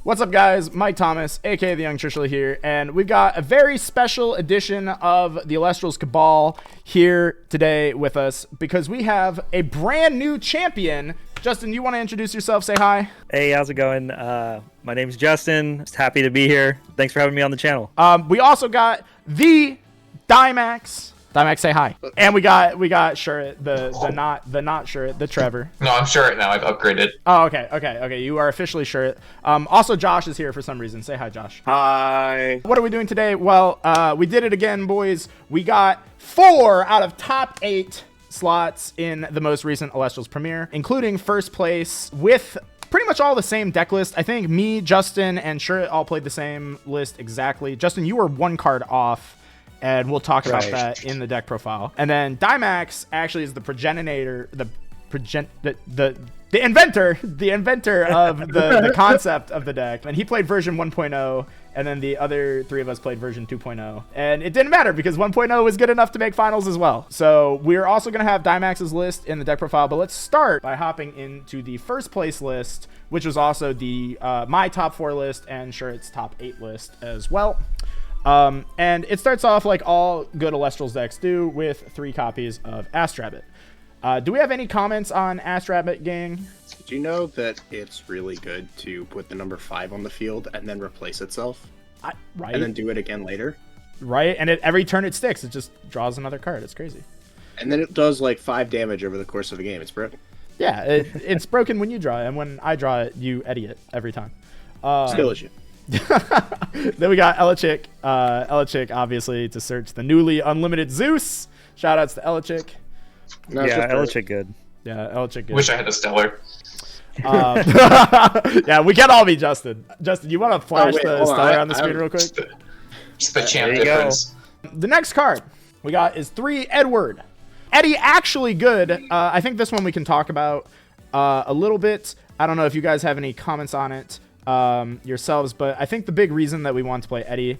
What's up, guys? Mike Thomas, aka the Young Trishula here, and we've got a very special edition of the Elestrals Cabal here today with us because we have a brand new champion. Justin, you want to introduce yourself? Say hi. Hey, how's it going? My name's Justin. Just happy to be here. Thanks for having me on the channel. We also got the Dimax. Dimax, say hi. And we got Shirt, the not Shirt, the Trevor. No, I'm Shirt now. I've upgraded. Oh, okay. You are officially Shirt. Also, Josh is here for some reason. Say hi, Josh. Hi. What are we doing today? Well, we did it again, boys. We got 4 out of top 8 slots in the most recent Elestrals premiere, including first place with pretty much all the same deck list. I think me, Justin, and Shirt all played the same list exactly. Justin, you were 1 card off. And we'll talk about that in the deck profile. And then Dimax actually is the progenitor, the inventor of the concept of the deck. And he played version 1.0, and then the other 3 of us played version 2.0. And it didn't matter because 1.0 was good enough to make finals as well. So we're also going to have Dimax's list in the deck profile, but let's start by hopping into the first place list, which was also the my top 4 list and Shirt's top 8 list as well. And it starts off like all good Elestrals decks do with 3 copies of Astrabbit. Do we have any comments on Astrabbit, gang? Do you know that it's really good to put the number 5 on the field and then replace itself? Right. And then do it again later? Right, and every turn it sticks, it just draws another card. It's crazy. And then it does like 5 damage over the course of a game. It's broken. Yeah, it's broken when you draw it, and when I draw it, you edit it every time. Still issue. Then we got Elichick. Elichick, obviously, to search the newly unlimited Zeus. Shoutouts to Elichick. No, Yeah, Elichick good. Yeah, Elichick good. Wish I had a Stellar. Yeah, we can all be Justin. Justin, you want to flash the stellar on the screen real quick? Just the champ There you difference. The next card we got is 3 Edward. Eddie, actually good. I think this one we can talk about a little bit. I don't know if you guys have any comments on it yourselves, but I think the big reason that we want to play Eddie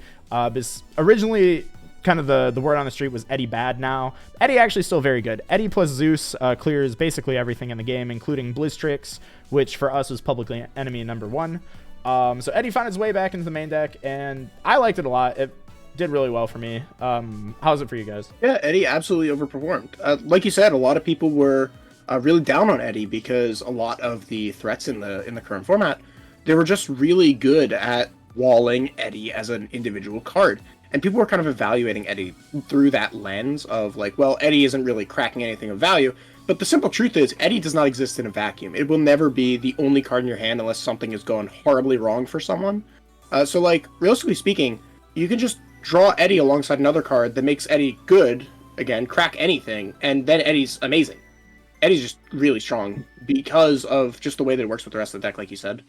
is originally kind of the word on the street was Eddie bad. Now Eddie actually still very good. Eddie plus Zeus clears basically everything in the game, including Blizztrix, which for us was publicly enemy number 1. So Eddie found his way back into the main deck, and I liked it a lot. It did really well for me. How's it for you guys? Yeah, Eddie absolutely overperformed. Like you said, a lot of people were really down on Eddie because a lot of the threats in the current format, they were just really good at walling Eddie as an individual card. And people were kind of evaluating Eddie through that lens of like, well, Eddie isn't really cracking anything of value. But the simple truth is, Eddie does not exist in a vacuum. It will never be the only card in your hand unless something is going horribly wrong for someone. So, like, realistically speaking, you can just draw Eddie alongside another card that makes Eddie good, again, crack anything, and then Eddie's amazing. Eddie's just really strong because of just the way that it works with the rest of the deck, like you said.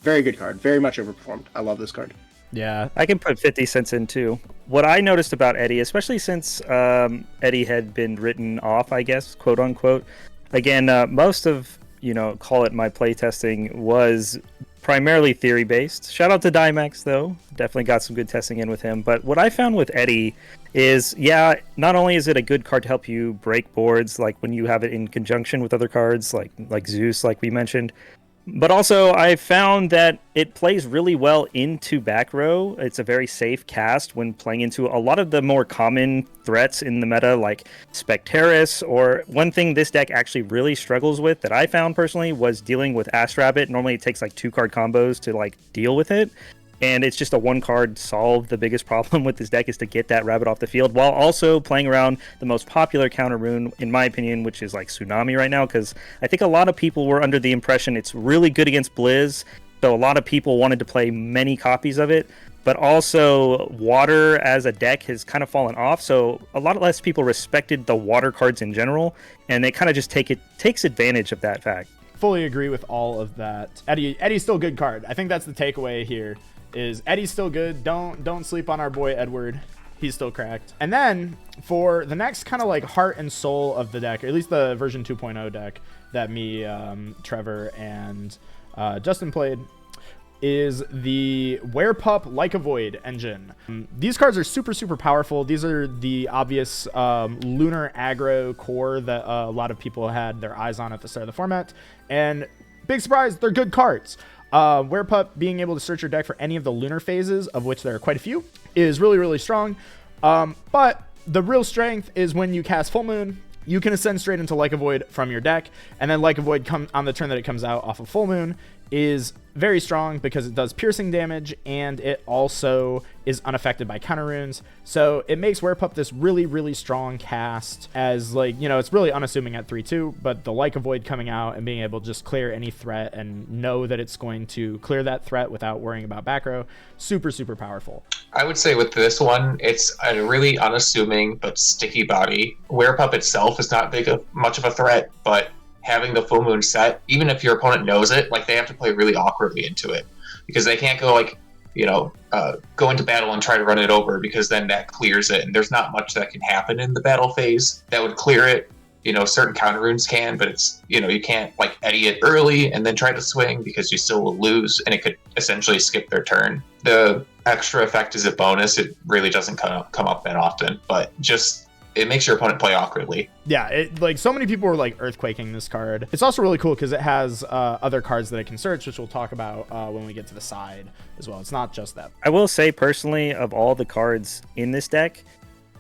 Very good card. Very much overperformed. I love this card. Yeah, I can put 50 cents in too. What I noticed about Eddie, especially since Eddie had been written off, I guess, quote unquote. Again, most of, call it my playtesting was primarily theory based. Shout out to Dimax though. Definitely got some good testing in with him. But what I found with Eddie is, yeah, not only is it a good card to help you break boards, like when you have it in conjunction with other cards, like Zeus, like we mentioned, but also I found that it plays really well into back row. It's a very safe cast when playing into a lot of the more common threats in the meta, like Spectrus, or one thing this deck actually really struggles with that I found personally was dealing with Astrabbit. Normally it takes like 2 card combos to like deal with it. And it's just a 1 card solve. The biggest problem with this deck is to get that rabbit off the field while also playing around the most popular counter rune, in my opinion, which is like Tsunami right now, because I think a lot of people were under the impression it's really good against Blizz. So a lot of people wanted to play many copies of it, but also water as a deck has kind of fallen off. So a lot less people respected the water cards in general, and they kind of just takes advantage of that fact. Fully agree with all of that. Eddie's still a good card. I think that's the takeaway here. Is Eddie's still good. Don't sleep on our boy Edward. He's still cracked. And then for the next kind of like heart and soul of the deck, or at least the version 2.0 deck that me, Trevor, and Justin played, is the Werepup Like a Void engine. These cards are super powerful. These are the obvious lunar aggro core that a lot of people had their eyes on at the start of the format. And big surprise, they're good cards. Werepup being able to search your deck for any of the lunar phases, of which there are quite a few, is really, really strong. But the real strength is when you cast Full Moon, you can ascend straight into Like a Void from your deck, and then Like a Void on the turn that it comes out off of Full Moon is very strong because it does piercing damage, and it also is unaffected by counter runes. So it makes Werepup this really, really strong cast as, like, you know, it's really unassuming at 3-2, but the Like a Void coming out and being able to just clear any threat and know that it's going to clear that threat without worrying about back row, super, super powerful. I would say with this one, it's a really unassuming but sticky body. Werepup itself is not much of a threat, but having the Full Moon set, even if your opponent knows it, like, they have to play really awkwardly into it, because they can't go, like, you know, go into battle and try to run it over, because then that clears it, and there's not much that can happen in the battle phase that would clear it. You know, certain counter runes can, but it's, you know, you can't, like, eddy it early and then try to swing, because you still will lose, and it could essentially skip their turn. The extra effect is a bonus. It really doesn't come up that often, but just, it makes your opponent play awkwardly. Yeah, like, so many people were like earthquaking this card. It's also really cool because it has other cards that it can search, which we'll talk about when we get to the side as well. It's not just that. I will say personally, of all the cards in this deck,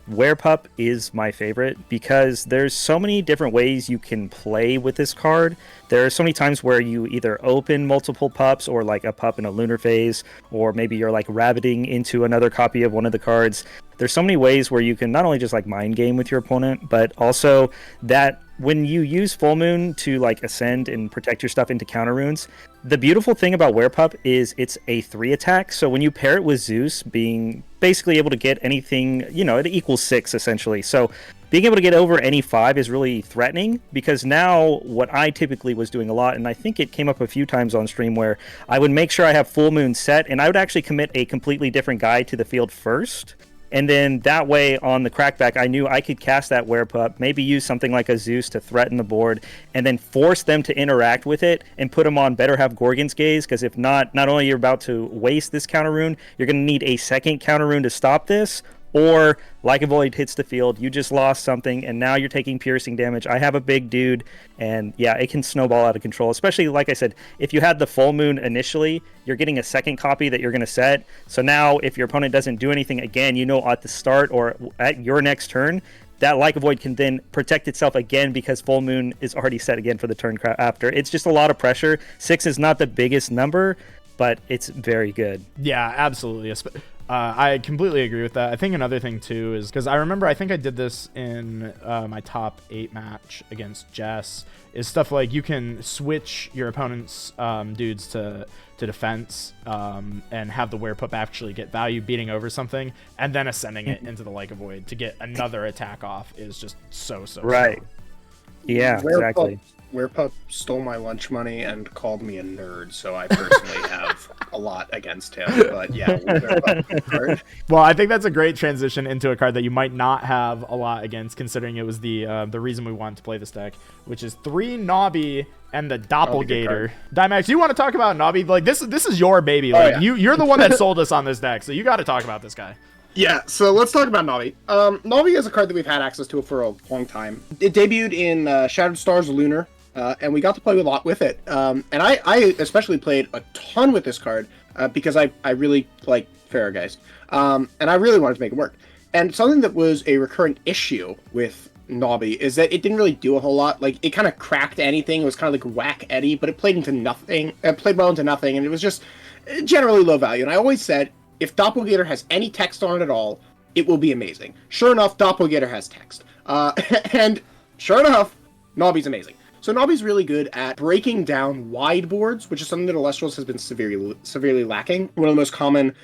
Werepup is my favorite because there's so many different ways you can play with this card. There are so many times where you either open multiple pups, or like a pup in a lunar phase, or maybe you're like rabbiting into another copy of one of the cards. There's so many ways where you can not only just like mind game with your opponent, but also that when you use Full Moon to like ascend and protect your stuff into counter runes, the beautiful thing about Werepup is it's a 3 attack. So when you pair it with Zeus being basically able to get anything, you know, it equals 6 essentially. So being able to get over any 5 is really threatening, because now what I typically was doing a lot, and I think it came up a few times on stream, where I would make sure I have Full Moon set, and I would actually commit a completely different guy to the field first. And then that way on the crackback, I knew I could cast that Werepup, maybe use something like a Zeus to threaten the board, and then force them to interact with it and put them on better have Gorgon's Gaze, because if not only you're about to waste this counter rune, you're going to need a second counter rune to stop this, or Like a Void hits the field, you just lost something, and now you're taking piercing damage. I have a big dude, and yeah, it can snowball out of control, especially, like I said, if you had the Full Moon initially, you're getting a second copy that you're going to set. So now if your opponent doesn't do anything again, you know, at the start or at your next turn, that Like a Void can then protect itself again, because Full Moon is already set again for the turn after. It's just a lot of pressure. 6 is not the biggest number, but it's very good. Yeah, absolutely. I completely agree with that. I think another thing too is, because I remember, I think I did this in my top 8 match against Jess, is stuff like you can switch your opponent's dudes to defense and have the Werepup actually get value beating over something, and then ascending it into the Like a Void to get another attack off is just so right. strong. Yeah, exactly. Werepup stole my lunch money and called me a nerd, so I personally have a lot against him. But yeah, Werepup. Well, I think that's a great transition into a card that you might not have a lot against, considering it was the reason we wanted to play this deck, which is 3 Knobi and the Doppel Gator. Dimax, you want to talk about Knobi? Like, this is your baby. Like, you're the one that sold us on this deck, so you got to talk about this guy. Yeah, so let's talk about Knobi. Knobi is a card that we've had access to for a long time. It debuted in Shattered Stars Lunar, and we got to play a lot with it. And I especially played a ton with this card because I really like Farrageist. And I really wanted to make it work. And something that was a recurrent issue with Knobi is that it didn't really do a whole lot. Like, it kind of cracked anything. It was kind of like whack Eddie, but it played into nothing. It played well into nothing, and it was just generally low value. And I always said, if Doppelgator has any text on it at all, it will be amazing. Sure enough, Doppelgator has text. And sure enough, Knobi's amazing. So Knobi's really good at breaking down wide boards, which is something that Elestrals has been severely lacking. One of the most common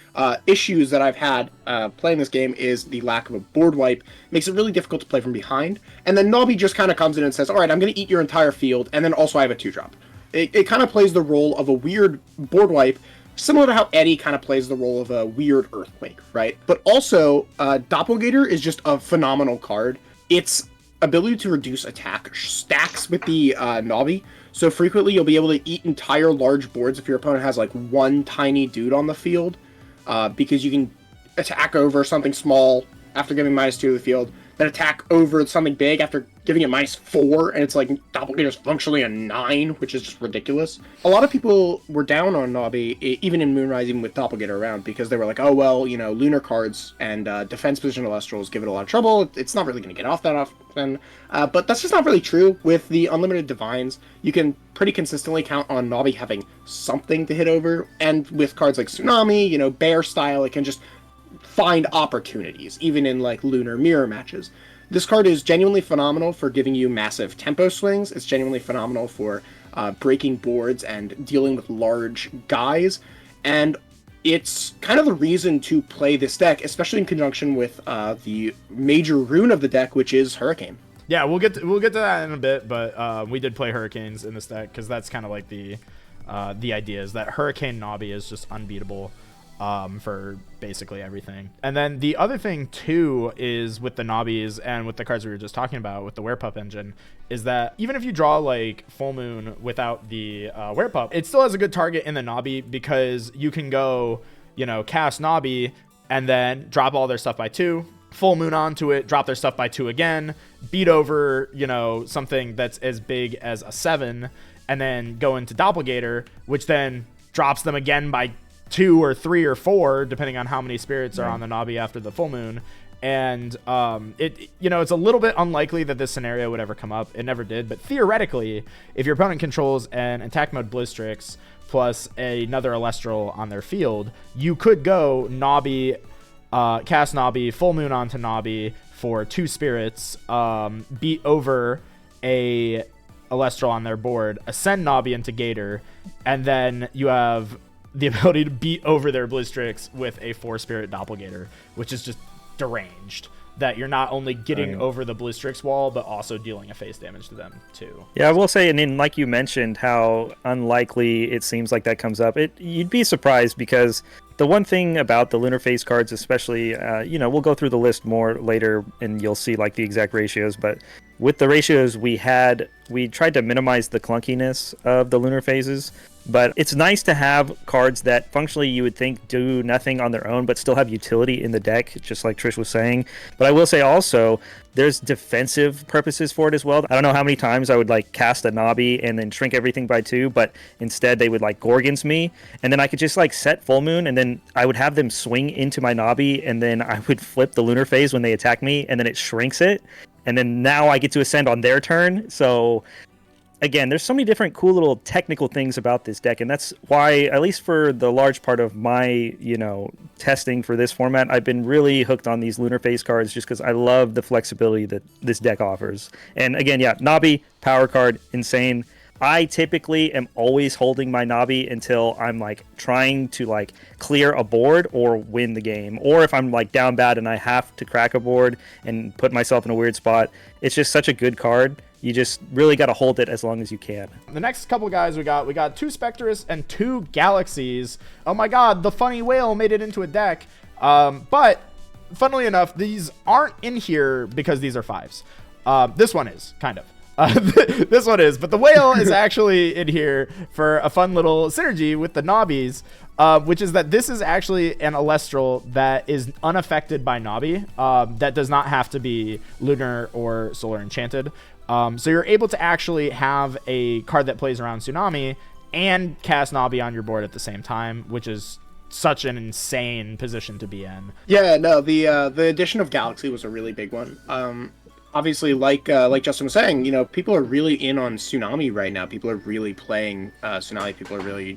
issues that I've had playing this game is the lack of a board wipe. Makes it really difficult to play from behind. And then Knobi just kind of comes in and says, all right, I'm going to eat your entire field, and then also I have a 2-drop. It kind of plays the role of a weird board wipe, similar to how Eddie kind of plays the role of a weird earthquake, right? But also, Doppelgator is just a phenomenal card. Its ability to reduce attack stacks with the Knobi, so frequently you'll be able to eat entire large boards if your opponent has like one tiny dude on the field, because you can attack over something small after giving -2 to the field, then attack over something big after giving it -4, and it's like Doppelgator's functionally a 9, which is just ridiculous. A lot of people were down on Knobi, even in Moonrise, even with Doppelgator around, because they were like, oh, well, you know, lunar cards and defense position Alestrals give it a lot of trouble. It's not really going to get off that often. But that's just not really true. With the Unlimited Divines, you can pretty consistently count on Knobi having something to hit over, and with cards like Tsunami, you know, Bear style, it can just find opportunities, even in like lunar mirror matches. This card is genuinely phenomenal for giving you massive tempo swings. It's genuinely phenomenal for breaking boards and dealing with large guys. And it's kind of the reason to play this deck, especially in conjunction with the major rune of the deck, which is Hurricane. Yeah, we'll get to that in a bit, but we did play Hurricanes in this deck because that's kind of like the idea is that Hurricane Knobi is just unbeatable for basically everything. And then the other thing too is with the Knobbies and with the cards we were just talking about with the Werepup engine is that even if you draw like Full Moon without the Werepup, it still has a good target in the Knobi because you can go, you know, cast Knobi and then drop all their stuff by 2, Full Moon onto it, drop their stuff by 2 again, beat over, you know, something that's as big as a 7, and then go into Doppelgator, which then drops them again by 2 or 3 or 4, depending on how many spirits are on the Knobi after the full moon. And it's a little bit unlikely that this scenario would ever come up. It never did, but theoretically, if your opponent controls an attack mode Blistrix plus another Alestral on their field, you could go Knobi, cast Knobi, full moon onto Knobi for 2 spirits, beat over a Alestral on their board, ascend Knobi into Gator, and then you have the ability to beat over their Blistrix with a 4-spirit Doppelgator, which is just deranged. That you're not only getting over the Blistrix wall, but also dealing a face damage to them too. Yeah, I will say, and then like you mentioned, how unlikely it seems like that comes up. You'd be surprised because the one thing about the lunar phase cards, especially, we'll go through the list more later, and you'll see like the exact ratios. But with the ratios we tried to minimize the clunkiness of the lunar phases. But it's nice to have cards that functionally you would think do nothing on their own, but still have utility in the deck, just like Trish was saying. But I will say also, there's defensive purposes for it as well. I don't know how many times I would like cast a Knobi and then shrink everything by 2, but instead they would like Gorgons me, and then I could just like set Full Moon, and then I would have them swing into my Knobi, and then I would flip the lunar phase when they attack me, and then it shrinks it, and then now I get to ascend on their turn. So again, there's so many different cool little technical things about this deck, and that's why, at least for the large part of my, testing for this format, I've been really hooked on these lunar phase cards just because I love the flexibility that this deck offers. And again, yeah, Knobi, power card, insane. I typically am always holding my Knobi until I'm like trying to like clear a board or win the game, or if I'm like down bad and I have to crack a board and put myself in a weird spot. It's just such a good card. You just really got to hold it as long as you can. The next couple guys we got 2 Spectrus and 2 Galaxies. Oh my god, the funny whale made it into a deck. But funnily enough, these aren't in here because these are 5s. This one is, kind of. This one is, but the whale is actually in here for a fun little synergy with the Knobbies, which is that this is actually an Alestral that is unaffected by Knobi, that does not have to be lunar or solar enchanted. So you're able to actually have a card that plays around Tsunami and cast Knobi on your board at the same time, which is such an insane position to be in. Yeah, no, the addition of Galaxy was a really big one. Obviously, like Justin was saying, people are really in on Tsunami right now. People are really playing Tsunami. People are really,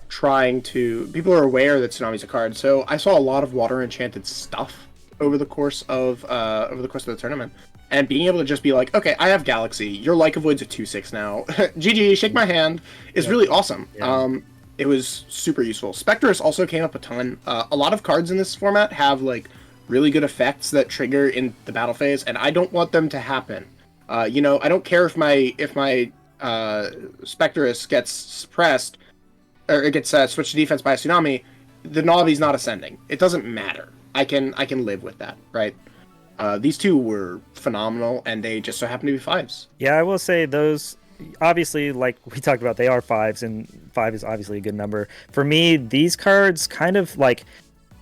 people are aware that Tsunami's a card. So I saw a lot of water enchanted stuff over the course of the tournament. And being able to just be like, okay, I have Galaxy. Your Like Avoid's a 2/6 now. GG, shake my hand is really awesome. Yeah. It was super useful. Spectrus also came up a ton. A lot of cards in this format have like really good effects that trigger in the battle phase, and I don't want them to happen. I don't care if my Spectrus gets suppressed or it gets switched to defense by a Tsunami. The Knobi's not ascending. It doesn't matter. I can live with that, right? These 2 were phenomenal, and they just so happen to be 5s. Yeah, I will say those, obviously, like we talked about, they are 5s, and 5 is obviously a good number. For me, these cards kind of like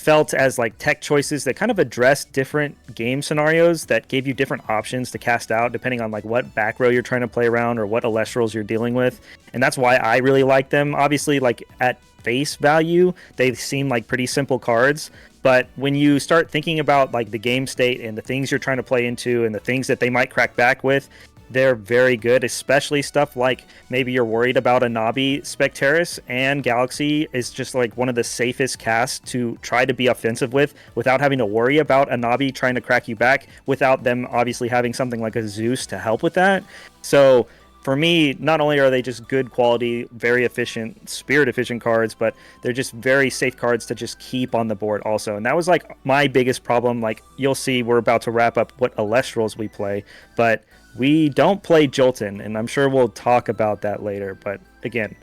felt as like tech choices that kind of addressed different game scenarios that gave you different options to cast out depending on like what back row you're trying to play around or what Alestrals you're dealing with. And that's why I really like them. Obviously, like at face value, they seem like pretty simple cards. But when you start thinking about like the game state and the things you're trying to play into and the things that they might crack back with, they're very good, especially stuff like maybe you're worried about a Knobi. Spectrus and Galaxy is just like one of the safest casts to try to be offensive with without having to worry about a Knobi trying to crack you back without them obviously having something like a Zeus to help with that. So for me, not only are they just good quality, very efficient, spirit efficient cards, but they're just very safe cards to just keep on the board also. And that was like my biggest problem. Like you'll see, we're about to wrap up what Alestrals we play, but we don't play Jolton, and I'm sure we'll talk about that later. But again,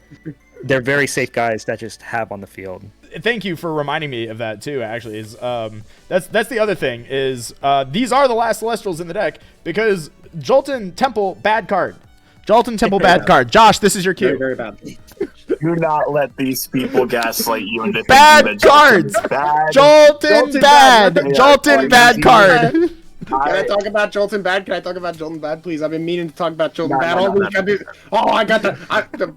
they're very safe guys that just have on the field. Thank you for reminding me of that too. Actually, is that's the other thing is these are the last Alestrals in the deck because Jolton Temple bad card. Jolton Temple bad card. Josh, this is your cue. Very, very bad. Do not let these people gaslight you into Bad thinking that cards. Bad. Jolton bad. Jolton bad card. Can I talk about Jolton bad? Can I talk about Jolton bad, please? I've been meaning to talk about Jolton bad all week. I got the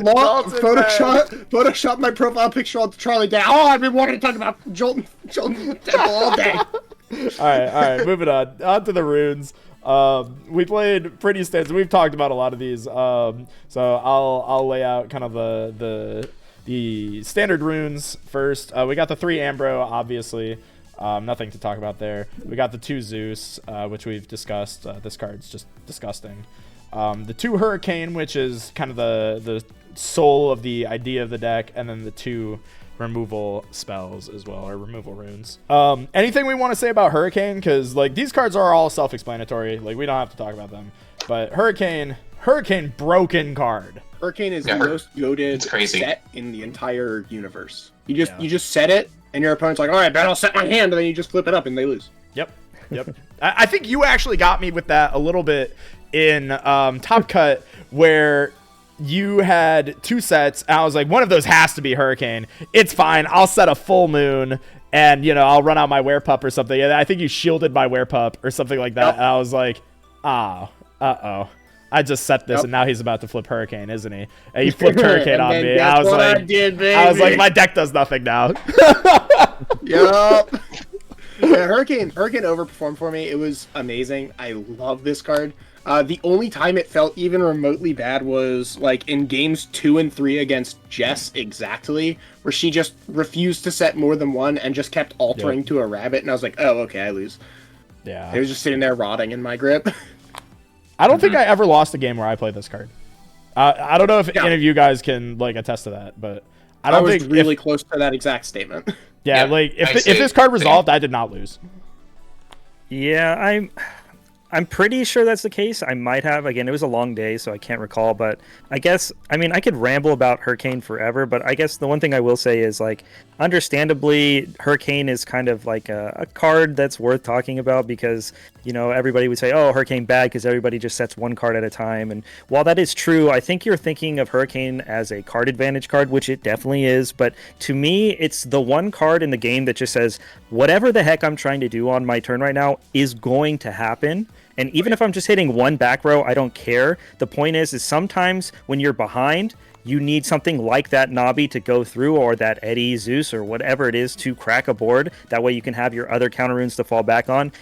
law Photoshop my profile picture on Charlie Day. Oh, I've been wanting to talk about Jolton Temple all day. All right, moving on. On to the runes. We played pretty stands. We've talked about a lot of these. So I'll lay out kind of the standard runes first. We got the 3 Ambro, obviously. Nothing to talk about there. We got the 2 Zeus, which we've discussed. This card's just disgusting. The 2 Hurricane, which is kind of the soul of the idea of the deck, and then the 2 removal spells as well, or removal runes. Anything we want to say about Hurricane? Because like these cards are all self-explanatory. Like we don't have to talk about them. But Hurricane broken card. Hurricane is the most goated set in the entire universe. You just set it, and your opponent's like, all right, bet I'll set my hand, and then you just flip it up, and they lose. Yep. I think you actually got me with that a little bit in Top Cut, where you had 2 sets, and I was like, one of those has to be Hurricane. It's fine. I'll set a full moon, and, I'll run out my Werepup or something. And I think you shielded my Werepup or something like that. Yep. And I was like, uh-oh. I just set this, and now he's about to flip Hurricane, isn't he? And he flipped Hurricane on me. I was like, my deck does nothing now. Yup. Yeah, Hurricane overperformed for me. It was amazing. I love this card. The only time it felt even remotely bad was like in games 2 and 3 against Jess exactly, where she just refused to set more than one and just kept altering to a rabbit, and I was like, oh, okay, I lose. Yeah. It was just sitting there rotting in my grip. I don't think I ever lost a game where I played this card. I don't know if any of you guys can like attest to that, but I was really close to that exact statement. Yeah, like if this card resolved, I did not lose. Yeah, I'm pretty sure that's the case. I might have. Again, it was a long day, so I can't recall. But I guess, I could ramble about Hurricane forever. But I guess the one thing I will say is, like, understandably, Hurricane is kind of like a card that's worth talking about because, everybody would say, oh, Hurricane bad because everybody just sets one card at a time. And while that is true, I think you're thinking of Hurricane as a card advantage card, which it definitely is. But to me, it's the one card in the game that just says, whatever the heck I'm trying to do on my turn right now is going to happen. And even if I'm just hitting one back row, I don't care. The point is sometimes when you're behind, you need something like that Knobi to go through, or that Eddie, Zeus, or whatever it is to crack a board. That way you can have your other counter runes to fall back on.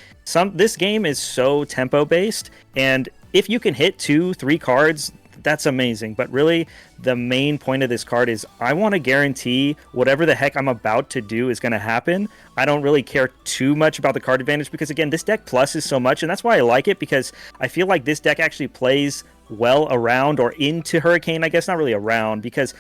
This game is so tempo based, and if you can hit 2-3 cards, that's amazing. But really, the main point of this card is I want to guarantee whatever the heck I'm about to do is going to happen. I don't really care too much about the card advantage because, again, this deck pluses so much, and that's why I like it, because I feel like this deck actually plays well around or into Hurricane. I guess not really around, because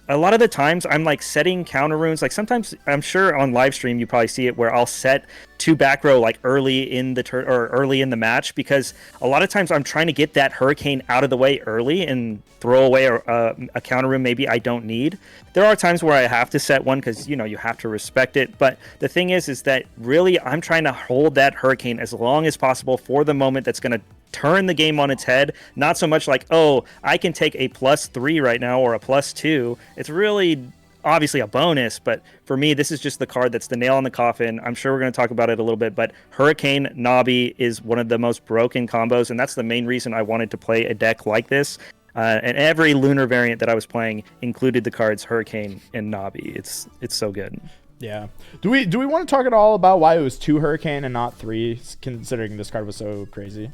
a lot of the times I'm like setting counter runes. Like sometimes, I'm sure on live stream you probably see it, where I'll set 2 back row like early in the turn or early in the match, because a lot of times I'm trying to get that Hurricane out of the way early and throw away a counter rune maybe I don't need. There are times where I have to set one because you have to respect it. But the thing is that really I'm trying to hold that Hurricane as long as possible for the moment that's going to turn the game on its head. Not so much like, oh, I can take a +3 right now or a +2. It's really obviously a bonus, but for me, this is just the card that's the nail in the coffin. I'm sure we're going to talk about it a little bit, but Hurricane Knobi is one of the most broken combos, and that's the main reason I wanted to play a deck like this. And every lunar variant that I was playing included the cards Hurricane and Knobi. It's so good. Yeah. Do we want to talk at all about why it was 2 Hurricane and not 3, considering this card was so crazy?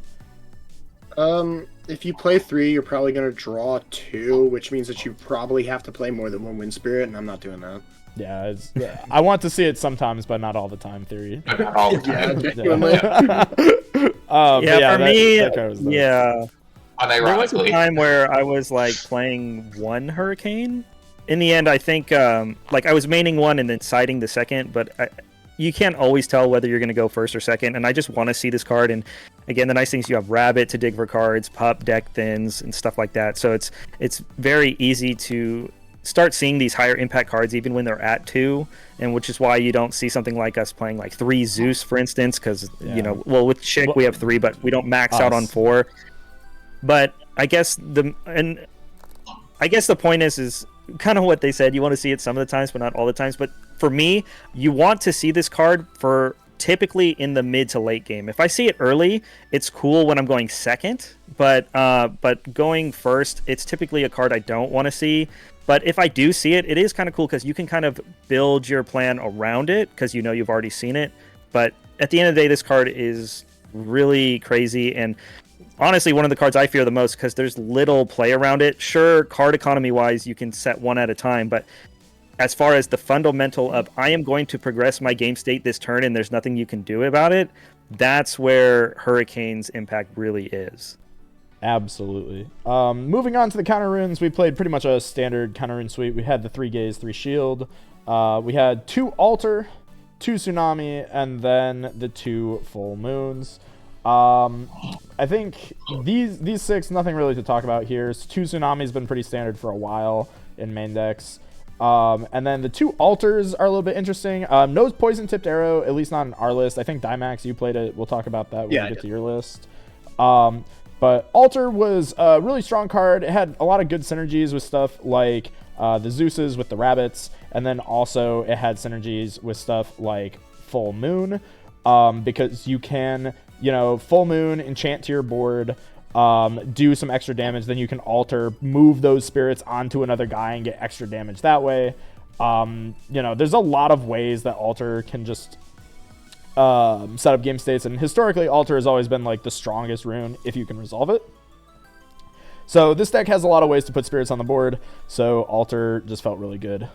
If you play 3, you're probably going to draw 2, which means that you probably have to play more than 1 Wind Spirit, and I'm not doing that. Yeah, I want to see it sometimes, but not all the time. Theory. Not all the time. For me, Unironically. there was a time where I was like playing 1 Hurricane. In the end, I think like I was maining 1 and then siding the second, but you can't always tell whether you're going to go first or second, and I just want to see this card. And again, the nice thing is you have Rabbit to dig for cards, Pup, deck thins, and stuff like that. So it's very easy to start seeing these higher impact cards even when they're at 2, and which is why you don't see something like us playing like 3 Zeus, for instance, because with Chick we have 3, but we don't max out on 4. But I guess the point is kind of what they said. You want to see it some of the times, but not all the times. But for me, you want to see this card for typically in the mid to late game. If I see it early, it's cool when I'm going second. But going first, it's typically a card I don't want to see. But if I do see it, it is kind of cool because you can kind of build your plan around it because you know you've already seen it. But at the end of the day, this card is really crazy and honestly one of the cards I fear the most because there's little play around it. Sure, card economy wise, you can set 1 at a time, but as far as the fundamental of I am going to progress my game state this turn and there's nothing you can do about it, that's where Hurricane's impact really is. Absolutely. Moving on to the counter runes, we played pretty much a standard counter rune suite. We had the 3 Gaze, 3 Shield. We had 2 Altar, 2 Tsunami, and then the 2 Full Moons. I think these 6, nothing really to talk about here. 2 Tsunami's been pretty standard for a while in main decks. And then the 2 Altars are a little bit interesting. No Poison Tipped Arrow, at least not on our list. I think Dymax, you played it. We'll talk about that when we get to your list. But Altar was a really strong card. It had a lot of good synergies with stuff like the Zeuses with the rabbits, and then also it had synergies with stuff like Full Moon, because you can, Full Moon, enchant to your board, do some extra damage, then you can alter, move those spirits onto another guy and get extra damage that way. There's a lot of ways that Altar can just set up game states, and historically Altar has always been like the strongest rune if you can resolve it. So this deck has a lot of ways to put spirits on the board, so Altar just felt really good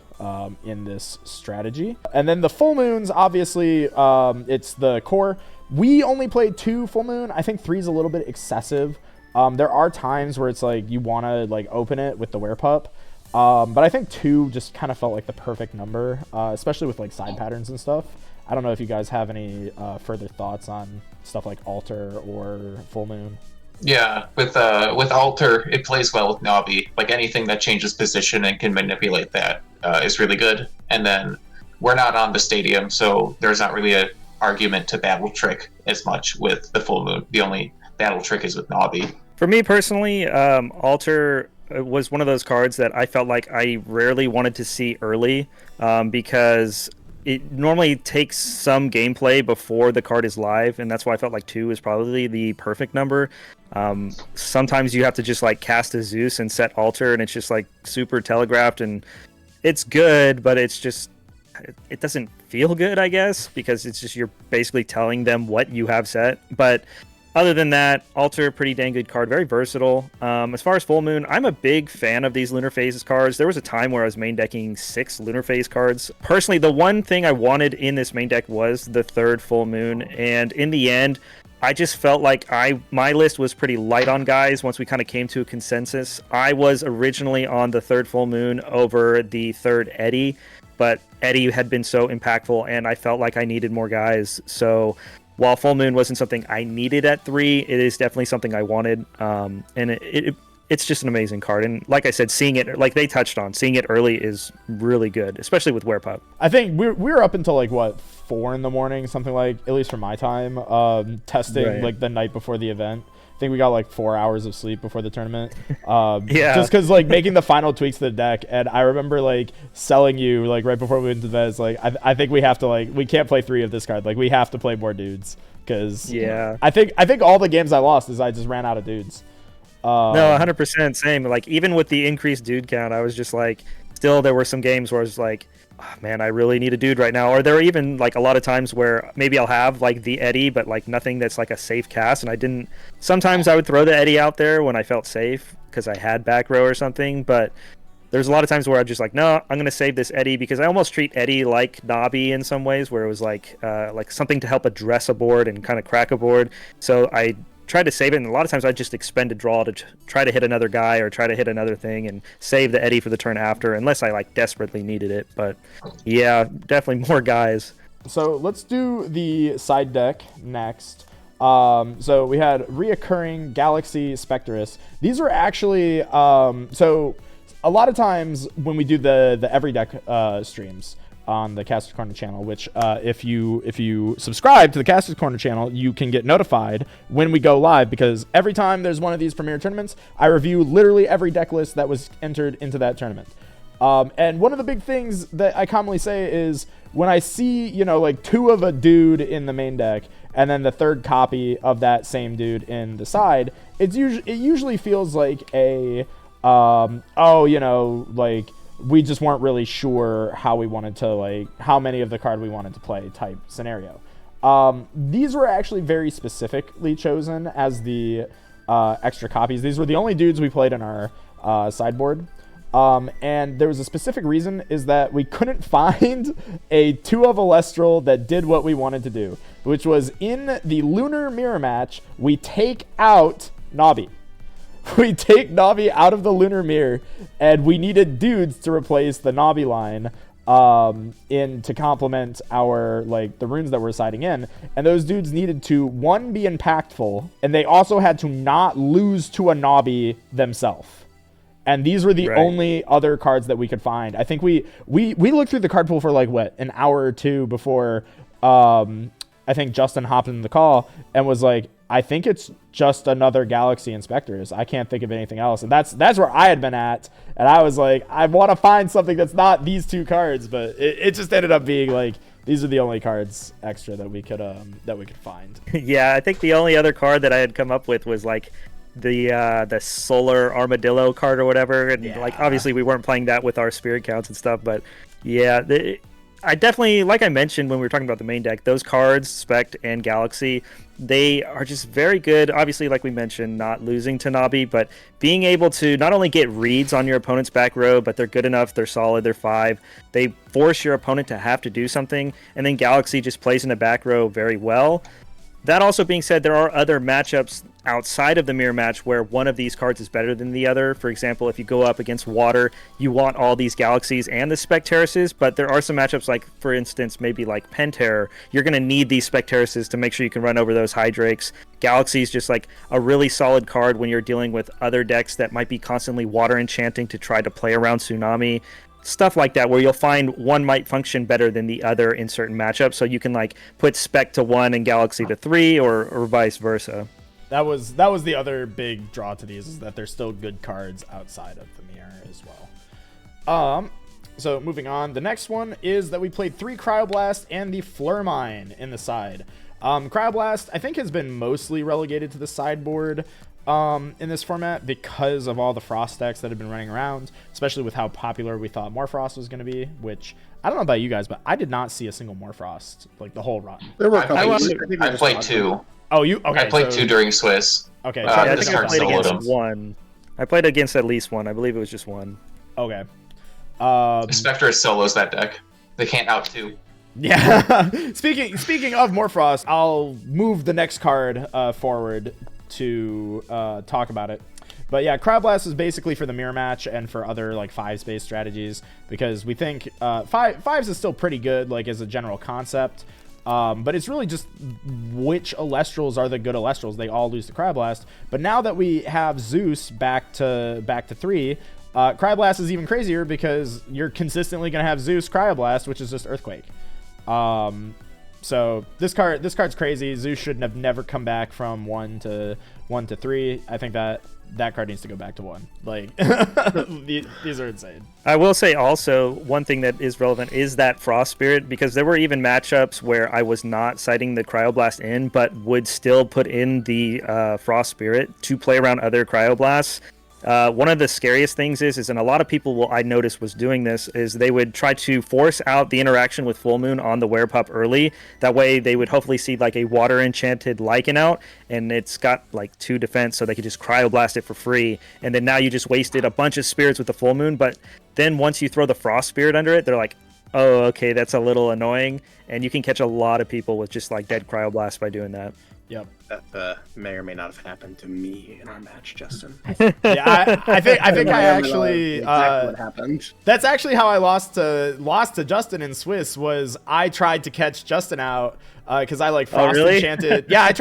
in this strategy. And then the Full Moons, obviously, it's the core. We only played 2 Full Moon. I think 3 is a little bit excessive. There are times where it's like you want to like open it with the Werepup, but I think 2 just kind of felt like the perfect number, especially with like side patterns and stuff. I don't know if you guys have any further thoughts on stuff like Altar or Full Moon. Yeah, with Altar, it plays well with Knobi. Like anything that changes position and can manipulate that is really good. And then we're not on the stadium, so there's not really an argument to battle trick as much with the Full Moon. The only battle trick is with Knobi. For me personally, Altar was one of those cards that I felt like I rarely wanted to see early, because it normally takes some gameplay before the card is live, and that's why I felt like 2 is probably the perfect number. Sometimes you have to just like cast a Zeus and set Altar, and it's just like super telegraphed, and it's good, but it's just, it doesn't feel good, I guess, because it's just you're basically telling them what you have set. But other than that, Altar, pretty dang good card, very versatile. As far as Full Moon, I'm a big fan of these Lunar Phases cards. There was a time where I was main decking 6 Lunar Phase cards. Personally, the one thing I wanted in this main deck was the 3rd Full Moon, and in the end, I just felt like my list was pretty light on guys once we kind of came to a consensus. I was originally on the 3rd Full Moon over the 3rd Eddie, but Eddie had been so impactful, and I felt like I needed more guys, so while Full Moon wasn't something I needed at 3, it is definitely something I wanted, and it's just an amazing card. And like I said, seeing it, like they touched on, seeing it early is really good, especially with Werepup. I think we were up until like, 4 in the morning, something like, at least for my time, testing like the night before the event. I think we got like 4 hours of sleep before the tournament. Yeah. Just because like making the final tweaks to the deck, and I remember like selling you like right before we went to bed. It's like I think we have to like we can't play 3 of this card. Like we have to play more dudes because I think all the games I lost is I just ran out of dudes. No, 100% same. Like even with the increased dude count, I was just like, still there were some games where I was like, oh, man, I really need a dude right now. Or there are even like a lot of times where maybe I'll have like the Eddie, but like nothing that's like a safe cast. And I didn't. Sometimes I would throw the Eddie out there when I felt safe because I had back row or something. But there's a lot of times where I'm just like, no, I'm gonna save this Eddie because I almost treat Eddie like Knobi in some ways, where it was like something to help address a board and kind of crack a board. So I tried to save it, and a lot of times I just expend a draw to try to hit another guy or try to hit another thing and save the Eddie for the turn after, unless I like desperately needed it. But yeah, definitely more guys. So let's do the side deck next. So we had reoccurring Galaxy Spectrus. These are actually so a lot of times when we do the every deck streams on the Caster's Corner channel, which if you subscribe to the Caster's Corner channel, you can get notified when we go live, because every time there's one of these premier tournaments, I review literally every deck list that was entered into that tournament. And one of the big things that I commonly say is when I see, you know, like 2 of a dude in the main deck and then the 3rd copy of that same dude in the side, it usually feels like a you know, like we just weren't really sure how we wanted to, like, how many of the card we wanted to play type scenario. These were actually very specifically chosen as the extra copies. These were the only dudes we played in our sideboard. And there was a specific reason, is that we couldn't find a 2 of Alestral that did what we wanted to do, which was in the lunar mirror match, we take out Knobi. We take Knobi out of the lunar mirror, and we needed dudes to replace the Knobi line to complement our, like, the runes that we're siding in. And those dudes needed to, 1, be impactful, and they also had to not lose to a Knobi themselves. And these were the only other cards that we could find. I think we looked through the card pool for like what, an hour or 2 before I think Justin hopped in the call and was like, I think it's just another Galaxy Inspectors. I can't think of anything else. And that's where I had been at. And I was like, I want to find something that's not these 2 cards, but it just ended up being like, these are the only cards extra that we could find. Yeah, I think the only other card that I had come up with was like the solar armadillo card or whatever, and like obviously we weren't playing that with our spirit counts and stuff, but yeah, I definitely, like I mentioned when we were talking about the main deck, those cards, Spect and Galaxy, they are just very good. Obviously, like we mentioned, not losing to Knobi, but being able to not only get reads on your opponent's back row, but they're good enough, they're solid, they're 5. They force your opponent to have to do something, and then Galaxy just plays in the back row very well. That also being said, there are other matchups outside of the mirror match where one of these cards is better than the other. For example, if you go up against water, you want all these Galaxies and the Spectrus's, but there are some matchups like, for instance, maybe like Penterror. You're going to need these Spectrus's to make sure you can run over those Hydrakes. Galaxy's just like a really solid card when you're dealing with other decks that might be constantly water enchanting to try to play around Tsunami. Stuff like that, where you'll find one might function better than the other in certain matchups, so you can like put Spec to 1 and Galaxy to 3, or vice versa. That was the other big draw to these, is that they're still good cards outside of the mirror as well. So moving on, the next one is that we played 3 Cryoblast and the Flurmine in the side. Cryoblast, I think, has been mostly relegated to the sideboard in this format because of all the Frost decks that have been running around, especially with how popular we thought Morfrost was going to be, which I don't know about you guys, but I did not see a single Morfrost like the whole run. There were I played 2. Oh, you okay? I played 2 during Swiss. Okay, I this think I card played soloed against them. 1. I played against at least 1. I believe it was just 1. Okay. Spectre solos that deck. They can't out 2. Yeah. Speaking of Morfrost, I'll move the next card forward to talk about it. But yeah, Cryoblast is basically for the mirror match and for other like 5-space strategies, because we think 5s is still pretty good like as a general concept. But it's really just which Alestrals are the good Alestrals. They all lose to Cryoblast. But now that we have Zeus back to 3, Cryoblast is even crazier, because you're consistently going to have Zeus Cryoblast, which is just Earthquake. So this card's crazy. Zeus should have never come back from 1 to 3. I think that card needs to go back to 1. Like these are insane. I will say also one thing that is relevant is that Frost Spirit, because there were even matchups where I was not citing the Cryoblast in, but would still put in the Frost Spirit to play around other Cryoblasts. One of the scariest things is, and a lot of people I noticed was doing this, is they would try to force out the interaction with Full Moon on the Werepup early. That way they would hopefully see like a water enchanted Lycan out, and it's got like 2 defense, so they could just Cryoblast it for free. And then now you just wasted a bunch of spirits with the Full Moon, but then once you throw the Frost Spirit under it, they're like, oh, okay, that's a little annoying. And you can catch a lot of people with just like dead Cryoblast by doing that. Yep. That may or may not have happened to me in our match, Justin. Yeah, I think I actually exactly what happened. That's actually how I lost to Justin in Swiss. Was I tried to catch Justin out because I like frost enchanted. Yeah,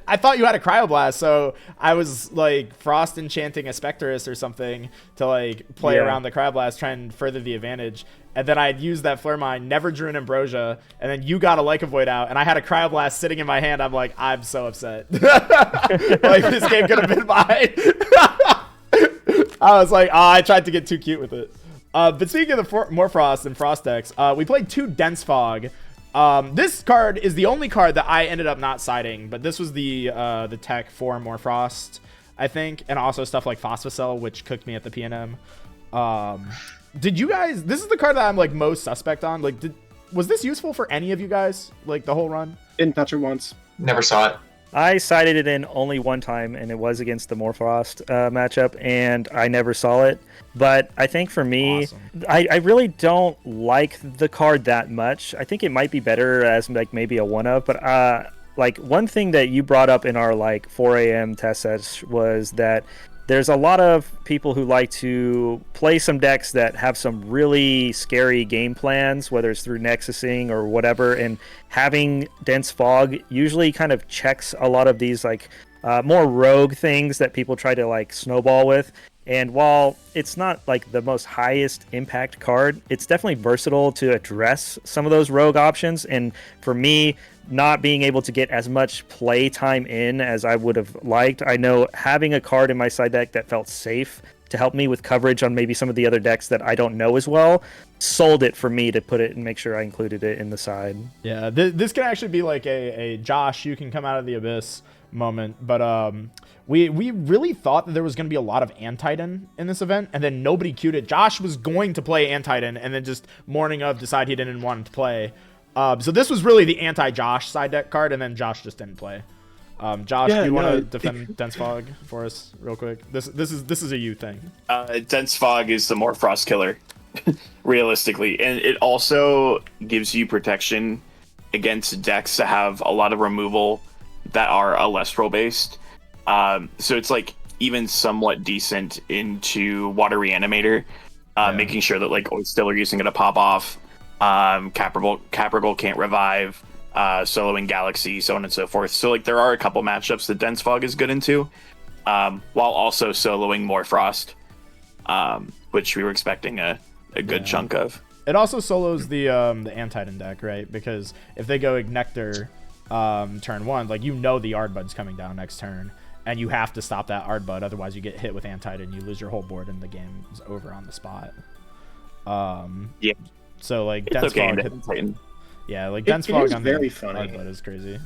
I thought you had a Cryoblast, so I was like frost enchanting a Spectrus or something to like play around the Cryoblast, try and further the advantage. And then I'd used that Flare Mine, never drew an Ambrosia, and then you got a Lycan Void out, and I had a Cryoblast sitting in my hand. I'm like, I'm so upset. Like, this game could have been mine. I was like, I tried to get too cute with it. But speaking of the Morfrost and Frost decks, we played 2 Dense Fog. This card is the only card that I ended up not siding, but this was the tech for Morfrost, I think, and also stuff like Phosphocell, which cooked me at the PNM. Did you guys? This is the card that I'm like most suspect on. Like, was this useful for any of you guys? Like the whole run? Didn't touch it once. Never saw it. I sided it in only one time, and it was against the Morfrost matchup, and I never saw it. But I think for me, Awesome. I really don't like the card that much. I think it might be better as like maybe a one-up, but like one thing that you brought up in our like 4 a.m. test sets was that there's a lot of people who like to play some decks that have some really scary game plans, whether it's through Nexusing or whatever, and having Dense Fog usually kind of checks a lot of these like more rogue things that people try to like snowball with. And while it's not like the most highest impact card, it's definitely versatile to address some of those rogue options. And for me, not being able to get as much play time in as I would have liked, I know having a card in my side deck that felt safe to help me with coverage on maybe some of the other decks that I don't know as well sold it for me to put it and make sure I included it in the side. Yeah, this can actually be like a Josh, you can come out of the abyss moment, but we really thought that there was going to be a lot of Antitan in this event, and then nobody queued it. Josh was going to play Antitan, and then just morning of decide he didn't want to play. So this was really the anti-Josh side deck card, and then Josh just didn't play. Josh, do you want to defend Dense Fog for us real quick? This is a you thing. Dense Fog is the Morfrost killer, realistically, and it also gives you protection against decks that have a lot of removal that are Alestral based. So it's like even somewhat decent into Water Reanimator, making sure that like Oystiller using it to pop off. Caprigal can't revive, soloing Galaxy, so on and so forth. So like there are a couple matchups that Dense Fog is good into, while also soloing Morfrost, which we were expecting a good chunk of. It also solos the Antitan deck, right? Because if they go Ignector turn 1, like the Ardbud's coming down next turn, and you have to stop that Ardbud, otherwise you get hit with Antitan, you lose your whole board, and the game is over on the spot. Yeah. So like It's Dense okay Fog, Dense Fog on very the funny. Ardbud is crazy.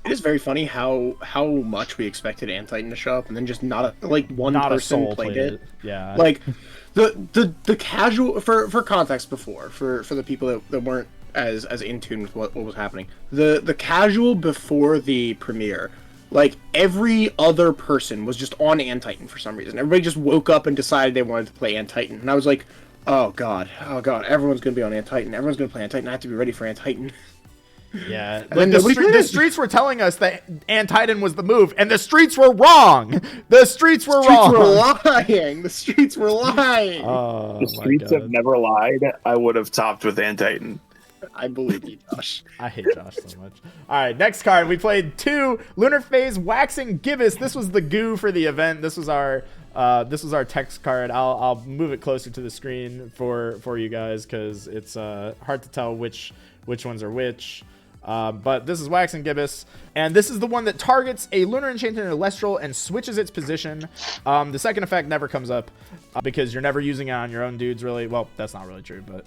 It is very funny how much we expected Antitan to show up, and then just not one Not a person soul played it. Yeah. Like the casual for context before for the people that weren't as in tune with what was happening. The casual before the premiere, like every other person was just on Antitan for some reason. Everybody just woke up and decided they wanted to play Antitan, and I was like, oh god, everyone's gonna be on Antitan. Everyone's gonna play Antitan. I have to be ready for Antitan. Yeah, And like then the streets were telling us that Antitan was the move, and the streets were wrong. The streets were wrong. The streets were lying. Oh, The streets have never lied. I would have topped with Antitan. I believe you, Josh. I hate Josh so much. All right, next card. We played 2 Lunar Phase Waxing Gibbous. This was the goo for the event. This was our text card. I'll move it closer to the screen for you guys because it's hard to tell which ones are which. But this is Wax and Gibbous, and this is the one that targets a lunar enchanted celestial and switches its position. The second effect never comes up because you're never using it on your own dudes, really. Well, that's not really true, but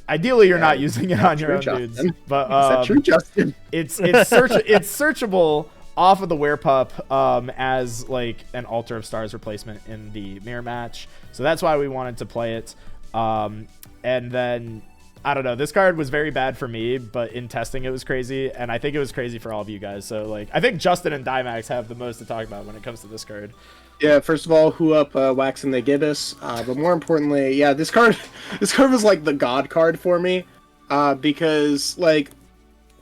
ideally you're not using it on your own dudes. But is that true, Justin? It's searchable off of the Werepup as like an Altar of Stars replacement in the mirror match. So that's why we wanted to play it. And then I don't know, this card was very bad for me, but in testing it was crazy, and I think it was crazy for all of you guys. So like I think Justin and Dymax have the most to talk about when it comes to this card. Yeah, first of all, who up Wax and the Gibbous, but more importantly, yeah, this card was like the god card for me, because like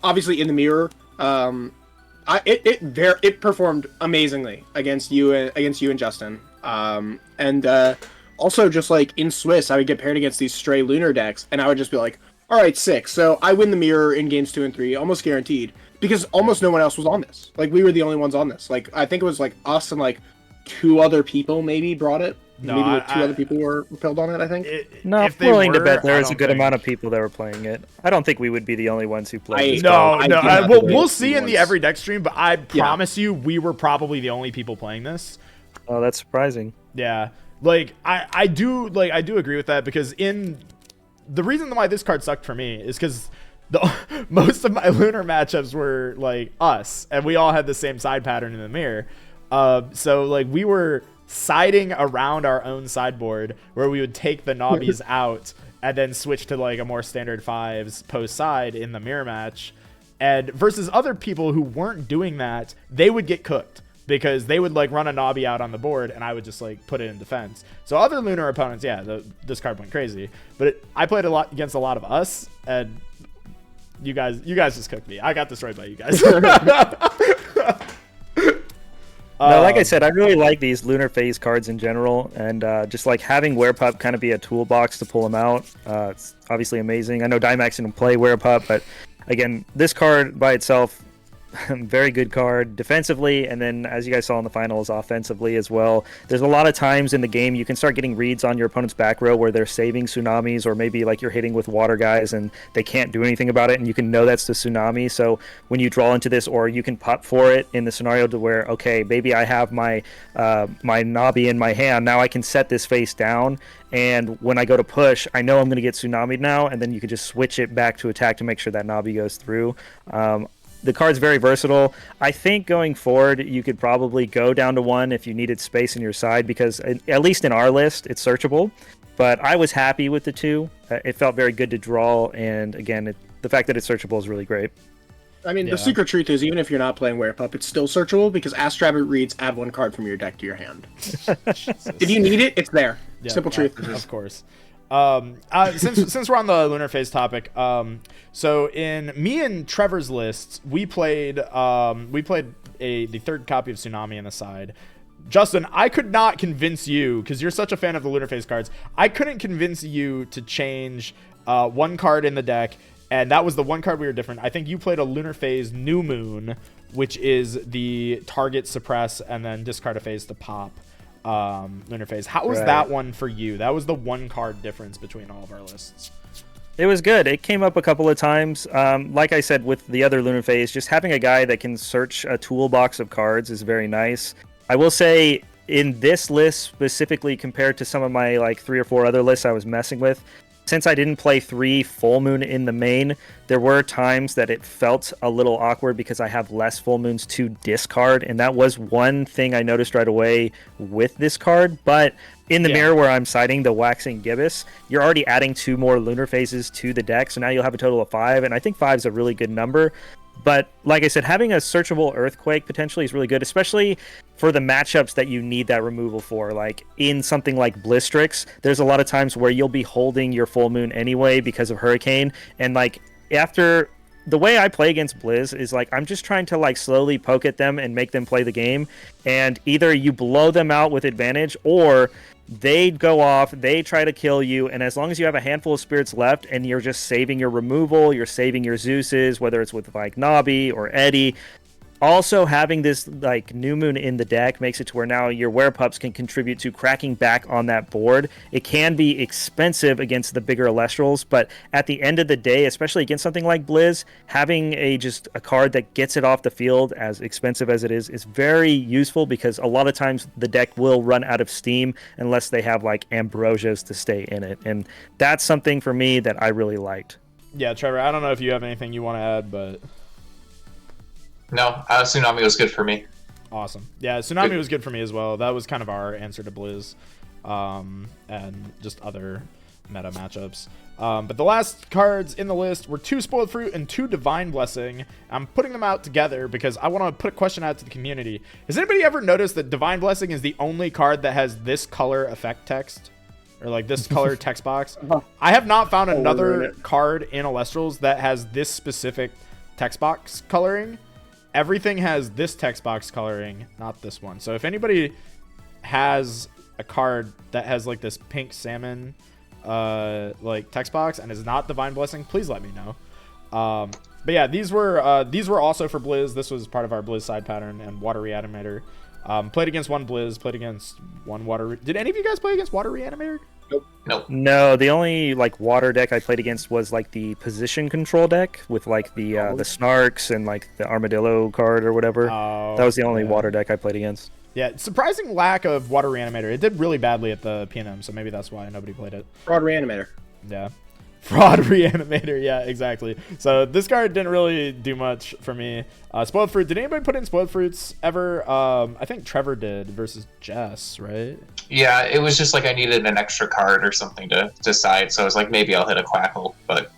obviously in the mirror, it performed amazingly against you and Justin, and also just like in Swiss, I would get paired against these stray lunar decks, and I would just be like, all right, sick. So I win the mirror in games 2 and 3, almost guaranteed, because almost no one else was on this. Like we were the only ones on this. Like I think it was like us and like 2 other people maybe brought it. No, maybe like 2 other people were repelled on it, I think. No, I'm willing to bet there was a good amount of people that were playing it. I don't think we would be the only ones who played this card. We'll see in the every deck stream, but I promise you we were probably the only people playing this. Oh, that's surprising. Yeah. Like I do agree with that, because in the reason why this card sucked for me is because most of my lunar matchups were like us, and we all had the same side pattern in the mirror. So like we were siding around our own sideboard, where we would take the Knobbies out and then switch to like a more standard 5s post side in the mirror match. And versus other people who weren't doing that, they would get cooked, because they would like run a Knobi out on the board and I would just like put it in defense. So other lunar opponents, this card went crazy, but I played a lot against a lot of us, and you guys just cooked me. I got destroyed by you guys. No, like I said, I really like these lunar phase cards in general, and just like having Werepup kind of be a toolbox to pull them out. It's obviously amazing. I know Dymax didn't play Werepup, but again, this card by itself, very good card defensively, and then as you guys saw in the finals, offensively as well. There's a lot of times in the game you can start getting reads on your opponent's back row where they're saving tsunamis, or maybe like you're hitting with water guys and they can't do anything about it, and you can know that's the tsunami. So when you draw into this, or you can pop for it in the scenario to where, okay, maybe I have my my Knobi in my hand, now I can set this face down, and when I go to push, I know I'm going to get tsunami'd now, and then you can just switch it back to attack to make sure that Knobi goes through. The card's very versatile. I think going forward, you could probably go down to 1 if you needed space in your side, because at least in our list, it's searchable. But I was happy with the 2. It felt very good to draw, and again, the fact that it's searchable is really great. I mean, the secret truth is, even if you're not playing Werepup, it's still searchable, because Ask Rabbit reads add 1 card from your deck to your hand. If you need it, it's there. Simple truth. Of course. Since we're on the lunar phase topic, so in me and Trevor's lists, we played the third copy of Tsunami on the side. Justin, I could not convince you, because you're such a fan of the lunar phase cards, I couldn't convince you to change 1 card in the deck, and that was the 1 card we were different. I think you played a lunar phase New Moon, which is the target suppress and then discard a phase to pop lunar phase. How was that one for you? That was the 1 card difference between all of our lists. It was good. It came up a couple of times. Like I said, with the other lunar phase, just having a guy that can search a toolbox of cards is very nice. I will say, in this list specifically, compared to some of my like 3 or 4 other lists I was messing with, since I didn't play 3 full moon in the main, there were times that it felt a little awkward because I have less full moons to discard, and that was one thing I noticed right away with this card. But in the mirror where I'm citing the Waxing Gibbous, you're already adding 2 more lunar phases to the deck, so now you'll have a total of 5, and I think 5 is a really good number. But like I said, having a searchable Earthquake potentially is really good, especially for the matchups that you need that removal for. Like in something like Blistrix, there's a lot of times where you'll be holding your full moon anyway because of Hurricane. And like after the way I play against Blizz is like I'm just trying to like slowly poke at them and make them play the game. And either you blow them out with advantage, or they go off, they try to kill you, and as long as you have a handful of spirits left and you're just saving your removal, you're saving your Zeuses, whether it's with like Knobi or Eddie, Also, having this like new moon in the deck makes it to where now your Werepups can contribute to cracking back on that board. It can be expensive against the bigger Alestrals, but at the end of the day, especially against something like Blizz, having just a card that gets it off the field, as expensive as it is very useful, because a lot of times the deck will run out of steam unless they have like Ambrosias to stay in it, and that's something for me that I really liked. Yeah, Trevor, I don't know if you have anything you want to add, but... No, Tsunami was good for me. Awesome. Yeah, Tsunami was good for me as well. That was kind of our answer to Blizz, and just other meta matchups. But the last cards in the list were 2 Spoiled Fruit and 2 Divine Blessing. I'm putting them out together because I want to put a question out to the community. Has anybody ever noticed that Divine Blessing is the only card that has this color effect text? Or like this color text box? I have not found another card in Alestrals that has this specific text box coloring. Everything has this text box coloring, not this one. So if anybody has a card that has like this pink salmon like text box and is not Divine Blessing, please let me know. But yeah, these were also for Blizz. This was part of our Blizz side pattern, and Water Reanimator. Played against 1 Blizz, played against 1 Water. Did any of you guys play against Water Reanimator? Nope. No, the only like water deck I played against was like the position control deck with like the Snarks and like the Armadillo card or whatever. That was the only water deck I played against. Yeah, surprising lack of Water Reanimator. It did really badly at the PNM, so maybe that's why nobody played it. Fraud Reanimator. Yeah. Fraud Reanimator, yeah, exactly. So this card didn't really do much for me. Spoiled Fruit, did anybody put in Spoiled Fruits ever? I think Trevor did versus Jess, right? Yeah, it was just like I needed an extra card or something to decide, so I was like, maybe I'll hit a Quackle, but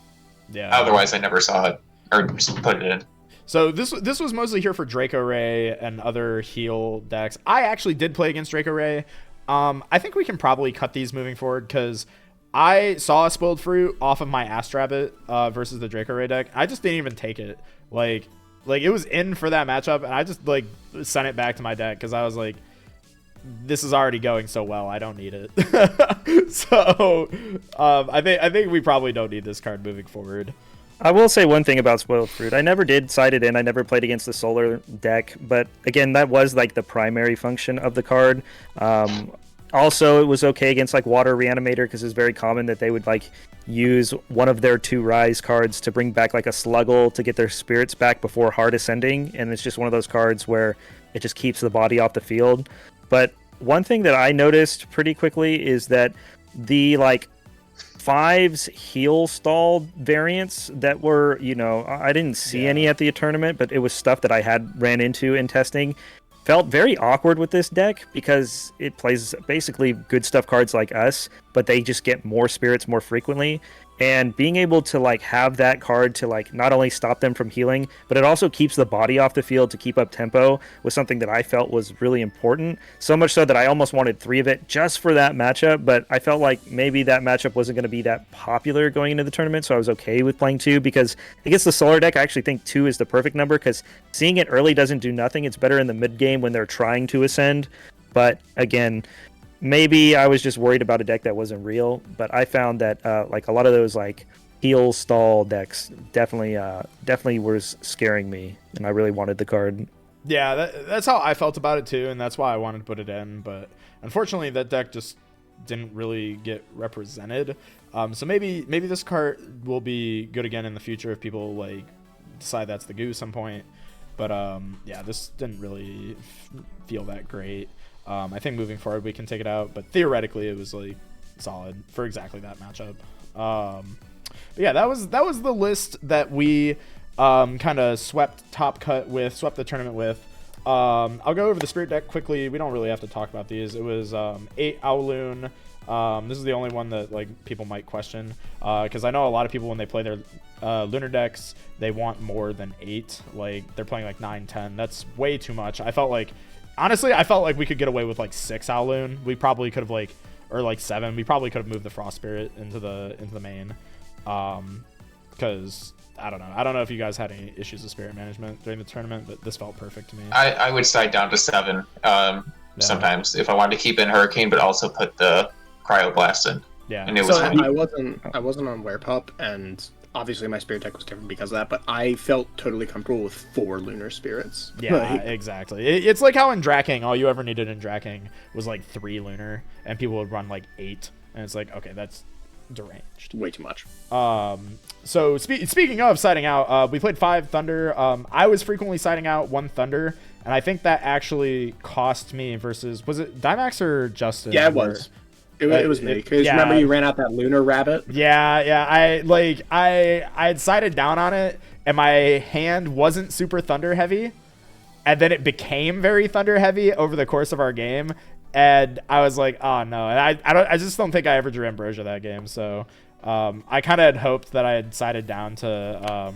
yeah, otherwise I never saw it or just put it in. So this was mostly here for Draco Ray and other heal decks. I actually did play against Draco Ray. I think we can probably cut these moving forward because I saw a Spoiled Fruit off of my Astrabbit versus the Draco Ray deck. I just didn't even take it. Like it was in for that matchup, and I just like sent it back to my deck because I was like, this is already going so well, I don't need it. So I think we probably don't need this card moving forward. I will say one thing about Spoiled Fruit. I never did side it in. I never played against the Solar deck, but again, that was like the primary function of the card. Also, it was okay against like Water Reanimator because it's very common that they would like use one of their 2 Rise cards to bring back like a Sluggle to get their spirits back before hard ascending, and it's just one of those cards where it just keeps the body off the field. But one thing that I noticed pretty quickly is that the like 5's heal stall variants that were, I didn't see any at the tournament, but it was stuff that I had ran into in testing. Felt very awkward with this deck because it plays basically good stuff cards like us, but they just get more spirits more frequently. And being able to like have that card to like not only stop them from healing, but it also keeps the body off the field to keep up tempo was something that I felt was really important. So much so that I almost wanted 3 of it just for that matchup, but I felt like maybe that matchup wasn't going to be that popular going into the tournament, so I was okay with playing 2 because against the Solar deck, I actually think 2 is the perfect number because seeing it early doesn't do nothing. It's better in the mid game when they're trying to ascend, but again, maybe I was just worried about a deck that wasn't real, but I found that like a lot of those like heal stall decks definitely were scaring me, and I really wanted the card. Yeah, that's how I felt about it too, and that's why I wanted to put it in. But unfortunately, that deck just didn't really get represented. So maybe this card will be good again in the future if people like decide that's the goo some point. But yeah, this didn't really feel that great. I think moving forward we can take it out, but theoretically it was like solid for exactly that matchup. But yeah, that was the list that we kind of swept the tournament with. I'll go over the Spirit deck quickly. We don't really have to talk about these. It was 8 Owloon. This is the only one that like people might question because I know a lot of people when they play their lunar decks they want more than 8. Like they're playing like 9, 10. That's way too much. Honestly, I felt like we could get away with like 6 Owloon. We probably could have or like 7. We probably could have moved the Frost Spirit into the main. Because I don't know if you guys had any issues with spirit management during the tournament, but this felt perfect to me. I would side down to 7 sometimes if I wanted to keep in Hurricane, but also put the Cryoblast in. Yeah. And it was I wasn't on Werepup, and obviously my spirit deck was different because of that, but I felt totally comfortable with 4 lunar spirits. Yeah, Like, exactly. It's like how in Drakking, all you ever needed in Drakking was like 3 lunar, and people would run like 8, and it's like, okay, that's deranged. way too much. So speaking of siding out, we played 5 Thunder. I was frequently siding out 1 Thunder, and I think that actually cost me versus, was it Dymax or Justin? Yeah, it was. It was me, because remember you ran out that lunar rabbit? Yeah. I had sided down on it, and my hand wasn't super Thunder heavy, and then it became very Thunder heavy over the course of our game, and I was like, oh no, and I just don't think I ever drew Ambrosia that game, so I kind of had hoped that I had sided down to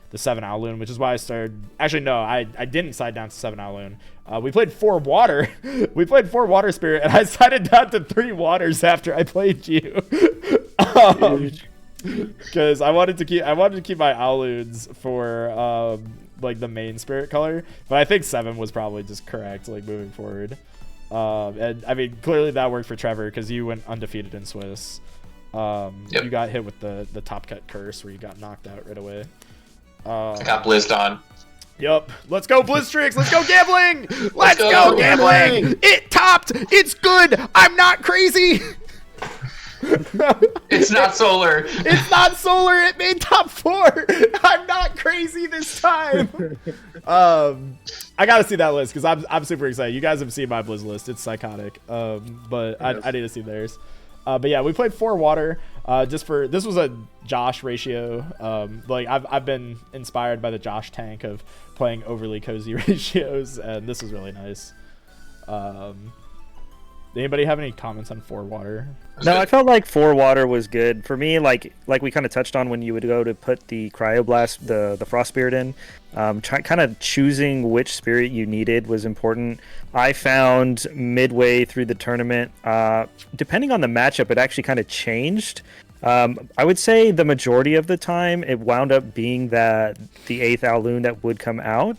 the 7 Owloon, which is why I started. Actually, no, I didn't side down to 7 Owloon. We played 4 water. We played 4 water spirit, and I sided down to 3 waters after I played you. Because I wanted to keep my Owloons for like the main spirit color, but I think 7 was probably just correct, like moving forward. And I mean, clearly that worked for Trevor because you went undefeated in Swiss. You got hit with the top cut curse where you got knocked out right away. I got blizzed on. Yep. Let's go Blizztrix. Let's go gambling. Let's go gambling. It topped. It's good. I'm not crazy. It's not solar. It's not solar. It made top 4. I'm not crazy this time. I gotta see that list because I'm super excited. You guys have seen my Blizz list. It's psychotic. But I need to see theirs. But yeah, we played 4 water. This was a Josh ratio. Like I've been inspired by the Josh tank of playing overly cozy ratios, and this was really nice. Anybody have any comments on 4 water? No, I felt like 4 water was good for me. Like we kind of touched on when you would go to put the cryoblast, the frost spirit in. Kind of choosing which spirit you needed was important. I found midway through the tournament, depending on the matchup, it actually kind of changed. I would say the majority of the time it wound up being the 8th Owloon that would come out.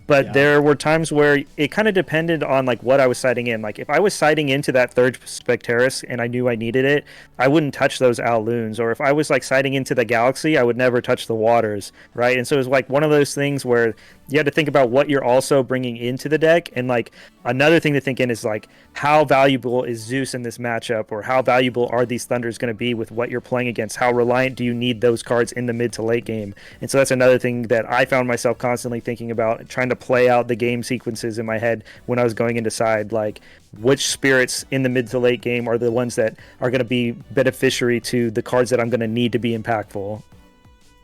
But there were times where it kind of depended on like what I was sighting in. Like if I was sighting into that 3rd Spectrus and I knew I needed it, I wouldn't touch those Owloons. Or if I was like sighting into the Galaxy, I would never touch the waters, right? And so it was like one of those things where you had to think about what you're also bringing into the deck. And like another thing to think in is like how valuable is Zeus in this matchup, or how valuable are these Thunders going to be with what you're playing against? How reliant do you need those cards in the mid to late game? And so that's another thing that I found myself constantly thinking about, trying to play out the game sequences in my head when I was going into side, like which spirits in the mid to late game are the ones that are going to be beneficiary to the cards that I'm going to need to be impactful.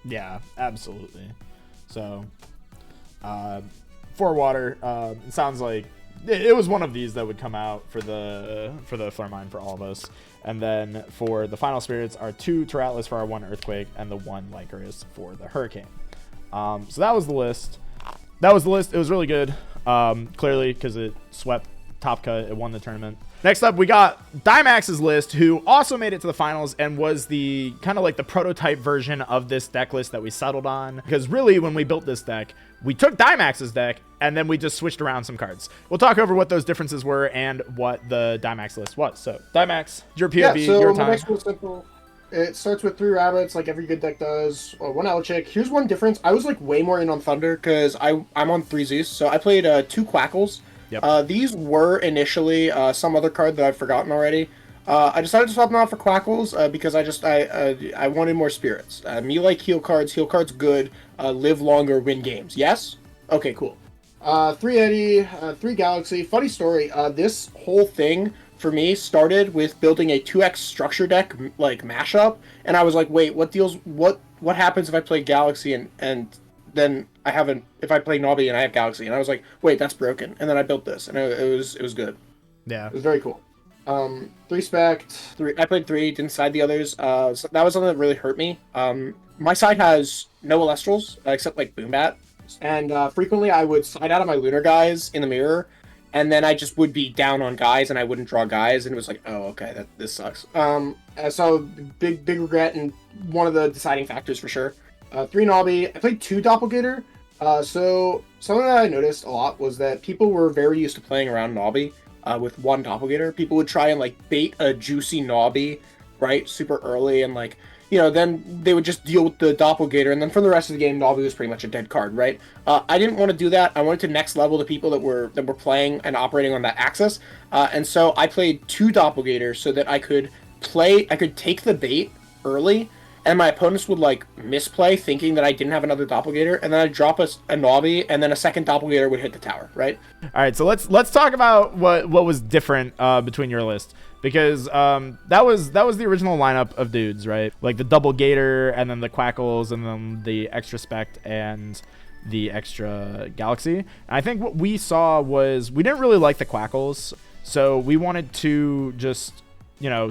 Yeah, absolutely. So 4 water, it sounds like it was one of these that would come out for the Flarmine for all of us. And then for the final spirits are 2 Terratlas for our 1 Earthquake and the 1 Lycaris for the Hurricane. So that was the list. It was really good, clearly, because it swept top cut. It won the tournament. Next up, we got Dymax's list, who also made it to the finals and was the kind of like the prototype version of this deck list that we settled on. Because really, when we built this deck, we took Dymax's deck and then we just switched around some cards. We'll talk over what those differences were and what the Dymax list was. So, Dymax, your POV, your time. My next one's simple. It starts with 3 rabbits, like every good deck does, or 1 Elechick. Here's one difference. I was like way more in on Thunder because I'm on 3 Zeus, so I played 2 Quackles. Yep. These were initially some other card that I've forgotten already. I decided to swap them out for Quackles because I wanted more spirits. Me like heal cards. Heal cards good. Live longer, win games. Yes? Okay, cool. 3 Eddie, 3 Galaxy. Funny story. This whole thing for me started with building a 2x structure deck like mashup, and I was like, wait, what happens if I play Galaxy and then if I play Knobi and I have Galaxy? And I was like, wait, that's broken. And then I built this, and it was good. Yeah, it was very cool. 3 Spect, 3. I played 3, didn't side the others. So that was something that really hurt me. My side has no Alestrals except like Boombat, and frequently I would side out of my lunar guys in the mirror. And then I just would be down on guys, and I wouldn't draw guys, and it was like, oh, okay, this sucks. So big regret, and one of the deciding factors for sure. 3 Knobi. I played 2 Doppelgator. So something that I noticed a lot was that people were very used to playing around Knobi with 1 Doppelgator. People would try and like bait a juicy Knobi, right, super early, and like then they would just deal with the Doppelgator, and then for the rest of the game, Knobi was pretty much a dead card, right? I didn't want to do that. I wanted to next level the people that were playing and operating on that axis, and so I played 2 Doppelgators so that I could take the bait early, and my opponents would like misplay thinking that I didn't have another Doppelgator, and then I'd drop a Knobi, and then a second Doppelgator would hit the tower, right? All right, so let's talk about what was different between your list, because that was the original lineup of dudes, right? Like the double Gator, and then the Quackles, and then the extra Spect and the extra Galaxy. And I think what we saw was we didn't really like the Quackles, so we wanted to just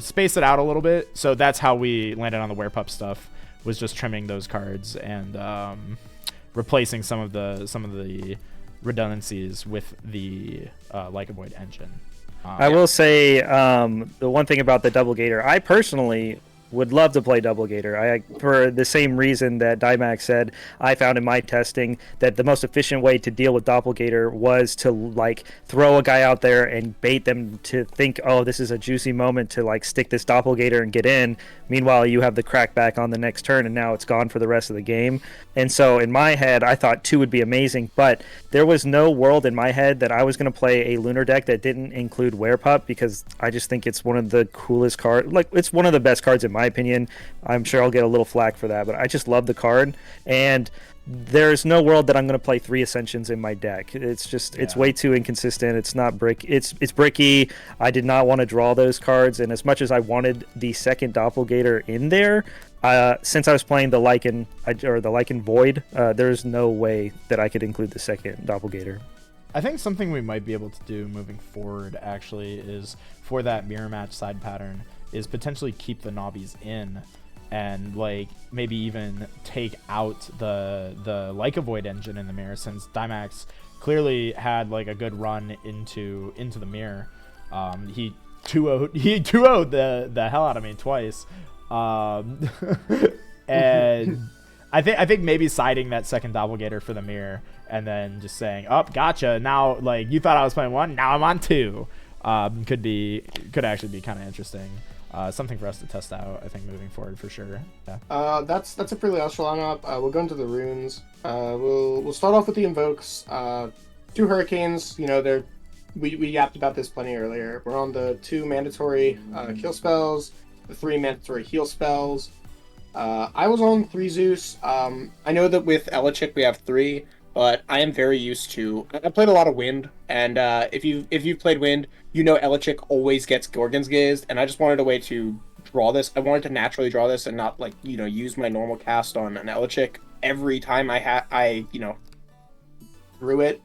space it out a little bit. So that's how we landed on the Werepup stuff, was just trimming those cards and replacing some of the redundancies with the Like a Void engine. I will say the one thing about the Double Gator, I personally would love to play Double Gator. For the same reason that Dymax said, I found in my testing that the most efficient way to deal with Doppelgator was to like throw a guy out there and bait them to think, oh, this is a juicy moment to like stick this Doppelgator and get in. Meanwhile, you have the crackback on the next turn, and now it's gone for the rest of the game. And so in my head, I thought 2 would be amazing, but there was no world in my head that I was going to play a lunar deck that didn't include Werepup, because I just think it's one of the coolest cards. Like, it's one of the best cards in my opinion. I'm sure I'll get a little flack for that, but I just love the card, and there's no world that I'm going to play 3 Ascensions in my deck. It's just it's way too inconsistent. It's not it's bricky. I did not want to draw those cards, and as much as I wanted the second Doppelgator in there, since I was playing the Lykan or the Lykan Void, there's no way that I could include the second Doppelgator. I think something we might be able to do moving forward actually is, for that mirror match side pattern, is potentially keep the Knobbies in, and like maybe even take out the Like a Void engine in the mirror, since Dymax clearly had like a good run into the mirror. He 2-0'd the hell out of me twice, and I think maybe siding that second Doppelgator for the mirror, and then just saying, oh, gotcha, now like you thought I was playing 1, now I'm on 2, could actually be kind of interesting. Something for us to test out, I think, moving forward for sure. Yeah. That's a pretty astral lineup. We'll go into the runes. We'll start off with the invokes. 2 hurricanes. We yapped about this plenty earlier. We're on the 2 mandatory kill spells, the 3 mandatory heal spells. I was on 3 Zeus. I know that with Elichick we have 3, but I am very used to. I played a lot of Wind, and if you've played Wind, Elichick always gets Gorgon's Gazed, and I just wanted a way to draw this. I wanted to naturally draw this and not use my normal cast on an Elichick every time I drew it.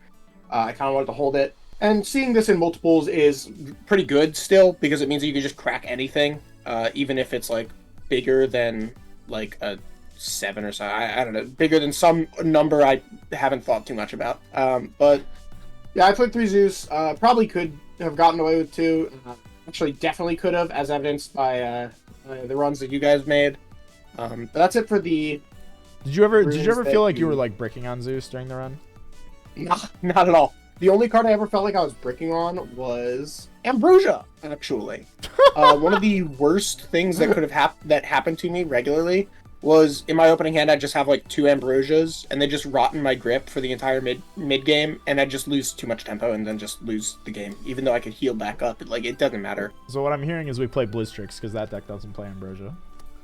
I kind of wanted to hold it, and seeing this in multiples is pretty good still, because it means that you can just crack anything, even if it's like bigger than like a 7 or so. I don't know, bigger than some number I haven't thought too much about. But yeah, I played 3 Zeus. Probably could have gotten away with 2. Actually, definitely could have, as evidenced by the runs that you guys made. But that's it for the. Did you ever feel like you were like bricking on Zeus during the run? Not at all. The only card I ever felt like I was bricking on was Ambrosia, actually. One of the worst things that could have happened to me regularly was in my opening hand I'd just have like 2 Ambrosias, and they just rot in my grip for the entire mid game, and I'd just lose too much tempo and then just lose the game, even though I could heal back up. It doesn't matter. So what I'm hearing is we play Blizztrix, because that deck doesn't play Ambrosia.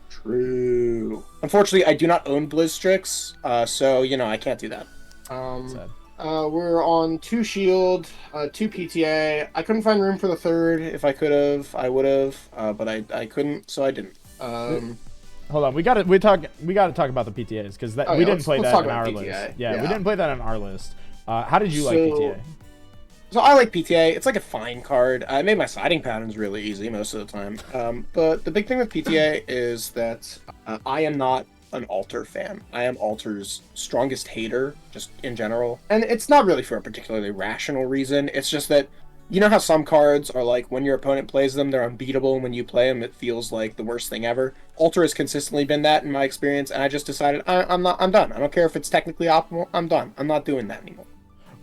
True. Unfortunately, I do not own Blizztrix, so I can't do that. Sad. We're on 2 shield, 2 PTA. I couldn't find room for the 3rd. If I could have, I would have, but I couldn't, so I didn't. Hold on, we gotta talk about the PTAs, because we didn't play that in our list. Yeah, we didn't play that on our list. How did you like PTA? So I like PTA. It's like a fine card. I made my siding patterns really easy most of the time. But the big thing with PTA is that I am not an Alter fan. I am Alter's strongest hater, just in general. And it's not really for a particularly rational reason. It's just that, you know how some cards are like, when your opponent plays them, they're unbeatable, and when you play them, it feels like the worst thing ever. Alter has consistently been that in my experience, and I just decided I'm done. I don't care if it's technically optimal. I'm done. I'm not doing that anymore.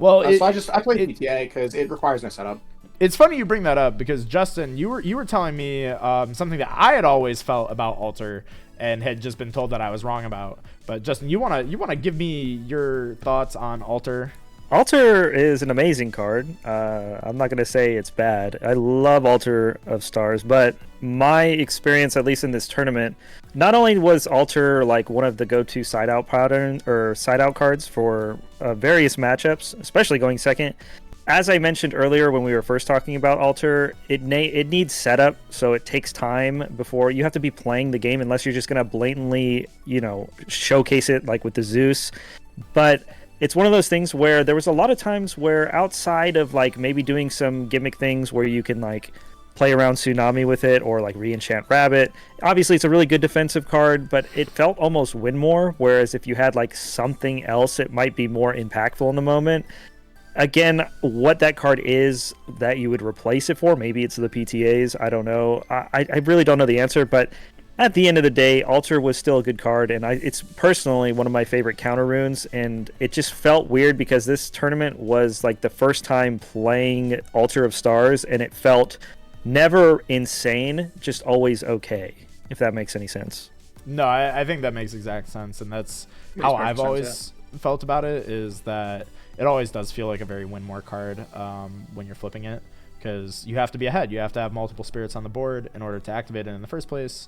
Well, so I played PTA because it requires no setup. It's funny you bring that up because Justin, you were telling me something that I had always felt about Alter and had just been told that I was wrong about. But Justin, you wanna give me your thoughts on Alter? Alter is an amazing card. I'm not going to say it's bad. I love Alter of Stars, but my experience, at least in this tournament, not only was Alter like one of the go-to side-out pattern or side-out cards for various matchups, especially going second. As I mentioned earlier when we were first talking about Alter, it needs setup, so it takes time before you have to be playing the game unless you're just going to blatantly, showcase it like with the Zeus. But it's one of those things where there was a lot of times where outside of like maybe doing some gimmick things where you can like play around Tsunami with it or like re-enchant Rabbit. Obviously it's a really good defensive card, but it felt almost win more, whereas if you had like something else, it might be more impactful in the moment. Again, what that card is that you would replace it for, maybe it's the PTAs, I don't know. I really don't know the answer, but at the end of the day, Alter was still a good card, and it's personally one of my favorite counter runes, and it just felt weird because this tournament was like the first time playing Alter of Stars, and it felt never insane, just always okay, if that makes any sense. No, I think that makes exact sense, and that's how I've always felt about it, is that it always does feel like a very win more card when you're flipping it, because you have to be ahead. You have to have multiple spirits on the board in order to activate it in the first place.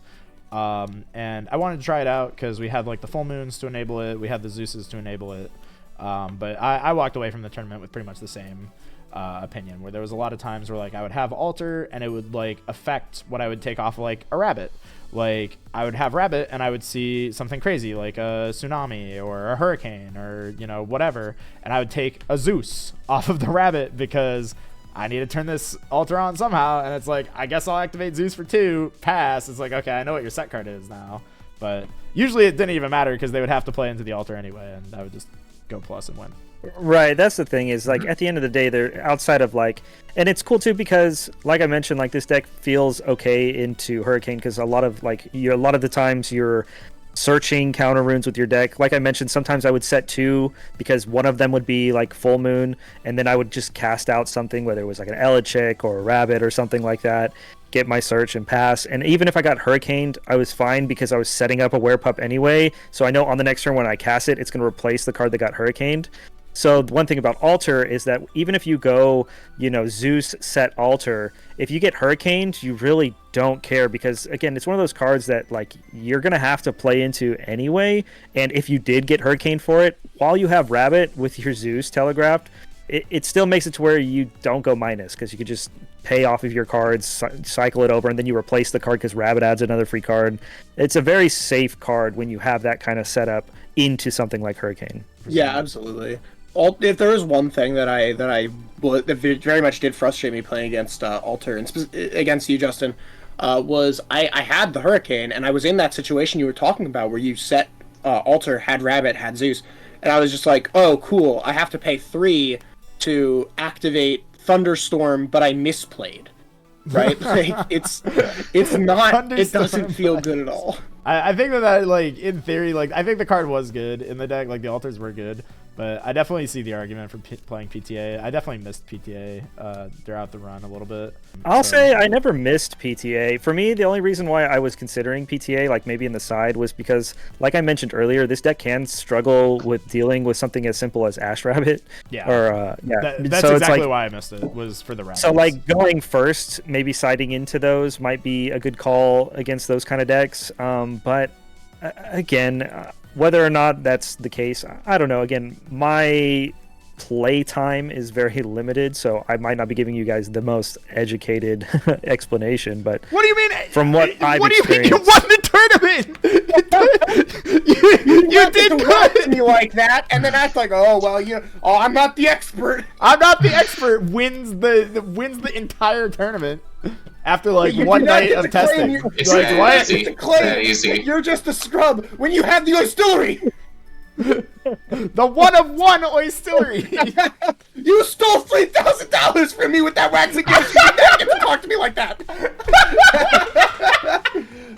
And I wanted to try it out because we had like the full moons to enable it, we had the Zeuses to enable it, but I walked away from the tournament with pretty much the same opinion, where there was a lot of times where like I would have Alter and it would like affect what I would take off like a Rabbit. Like I would have Rabbit and I would see something crazy like a Tsunami or a Hurricane or whatever, and I would take a Zeus off of the Rabbit because I need to turn this Alter on somehow, and it's like, I guess I'll activate Zeus for 2, pass. It's like, okay, I know what your set card is now. But usually it didn't even matter because they would have to play into the Alter anyway, and I would just go plus and win. Right, that's the thing, is like at the end of the day, they're outside of like, and it's cool too because like I mentioned, like this deck feels okay into Hurricane because a lot of the times you're searching counter runes with your deck. Like I mentioned, sometimes I would set 2 because one of them would be like full moon, and then I would just cast out something, whether it was like an Elichick or a Rabbit or something like that, get my search and pass. And even if I got Hurricaned, I was fine because I was setting up a Werepup anyway, so I know on the next turn when I cast it, it's going to replace the card that got Hurricaned. So one thing about Alter is that even if you go, Zeus set Alter, if you get Hurricaned, you really don't care because, again, it's one of those cards that, like, you're going to have to play into anyway. And if you did get Hurricaned for it, while you have Rabbit with your Zeus telegraphed, it still makes it to where you don't go minus because you could just pay off of your cards, cycle it over, and then you replace the card because Rabbit adds another free card. It's a very safe card when you have that kind of setup into something like Hurricane. Yeah, absolutely. If there was one thing that very much did frustrate me playing against Alter and against you, Justin, was I had the Hurricane and I was in that situation you were talking about where you set Alter, had Rabbit, had Zeus, and I was just like, oh, cool, I have to pay 3 to activate Thunderstorm, but I misplayed. Right? Like, it's not. It doesn't feel good at all. I think that like in theory, like I think the card was good in the deck. Like the Alters were good, but I definitely see the argument for playing PTA. I definitely missed PTA throughout the run a little bit. I'll say I never missed PTA. For me, the only reason why I was considering PTA, like maybe in the side, was because, like I mentioned earlier, this deck can struggle with dealing with something as simple as Ash Rabbit. Yeah. Or that's so exactly why I missed it. Was for the Rabbits. So like going first, maybe siding into those might be a good call against those kind of decks. But again, whether or not that's the case, I don't know. Again, my play time is very limited, so I might not be giving you guys the most educated explanation. But what do you mean? From what I've experienced, You won the tournament. you did good. Me like that, and then act like, oh well, I'm not the expert. I'm not the expert. Wins the entire tournament. After like one night of testing. It's that easy. You're just a scrub when you have the Oistillery. The one-of-one Oistillery. You stole $3,000 from me with that waxing gift. You never get to talk to me like that.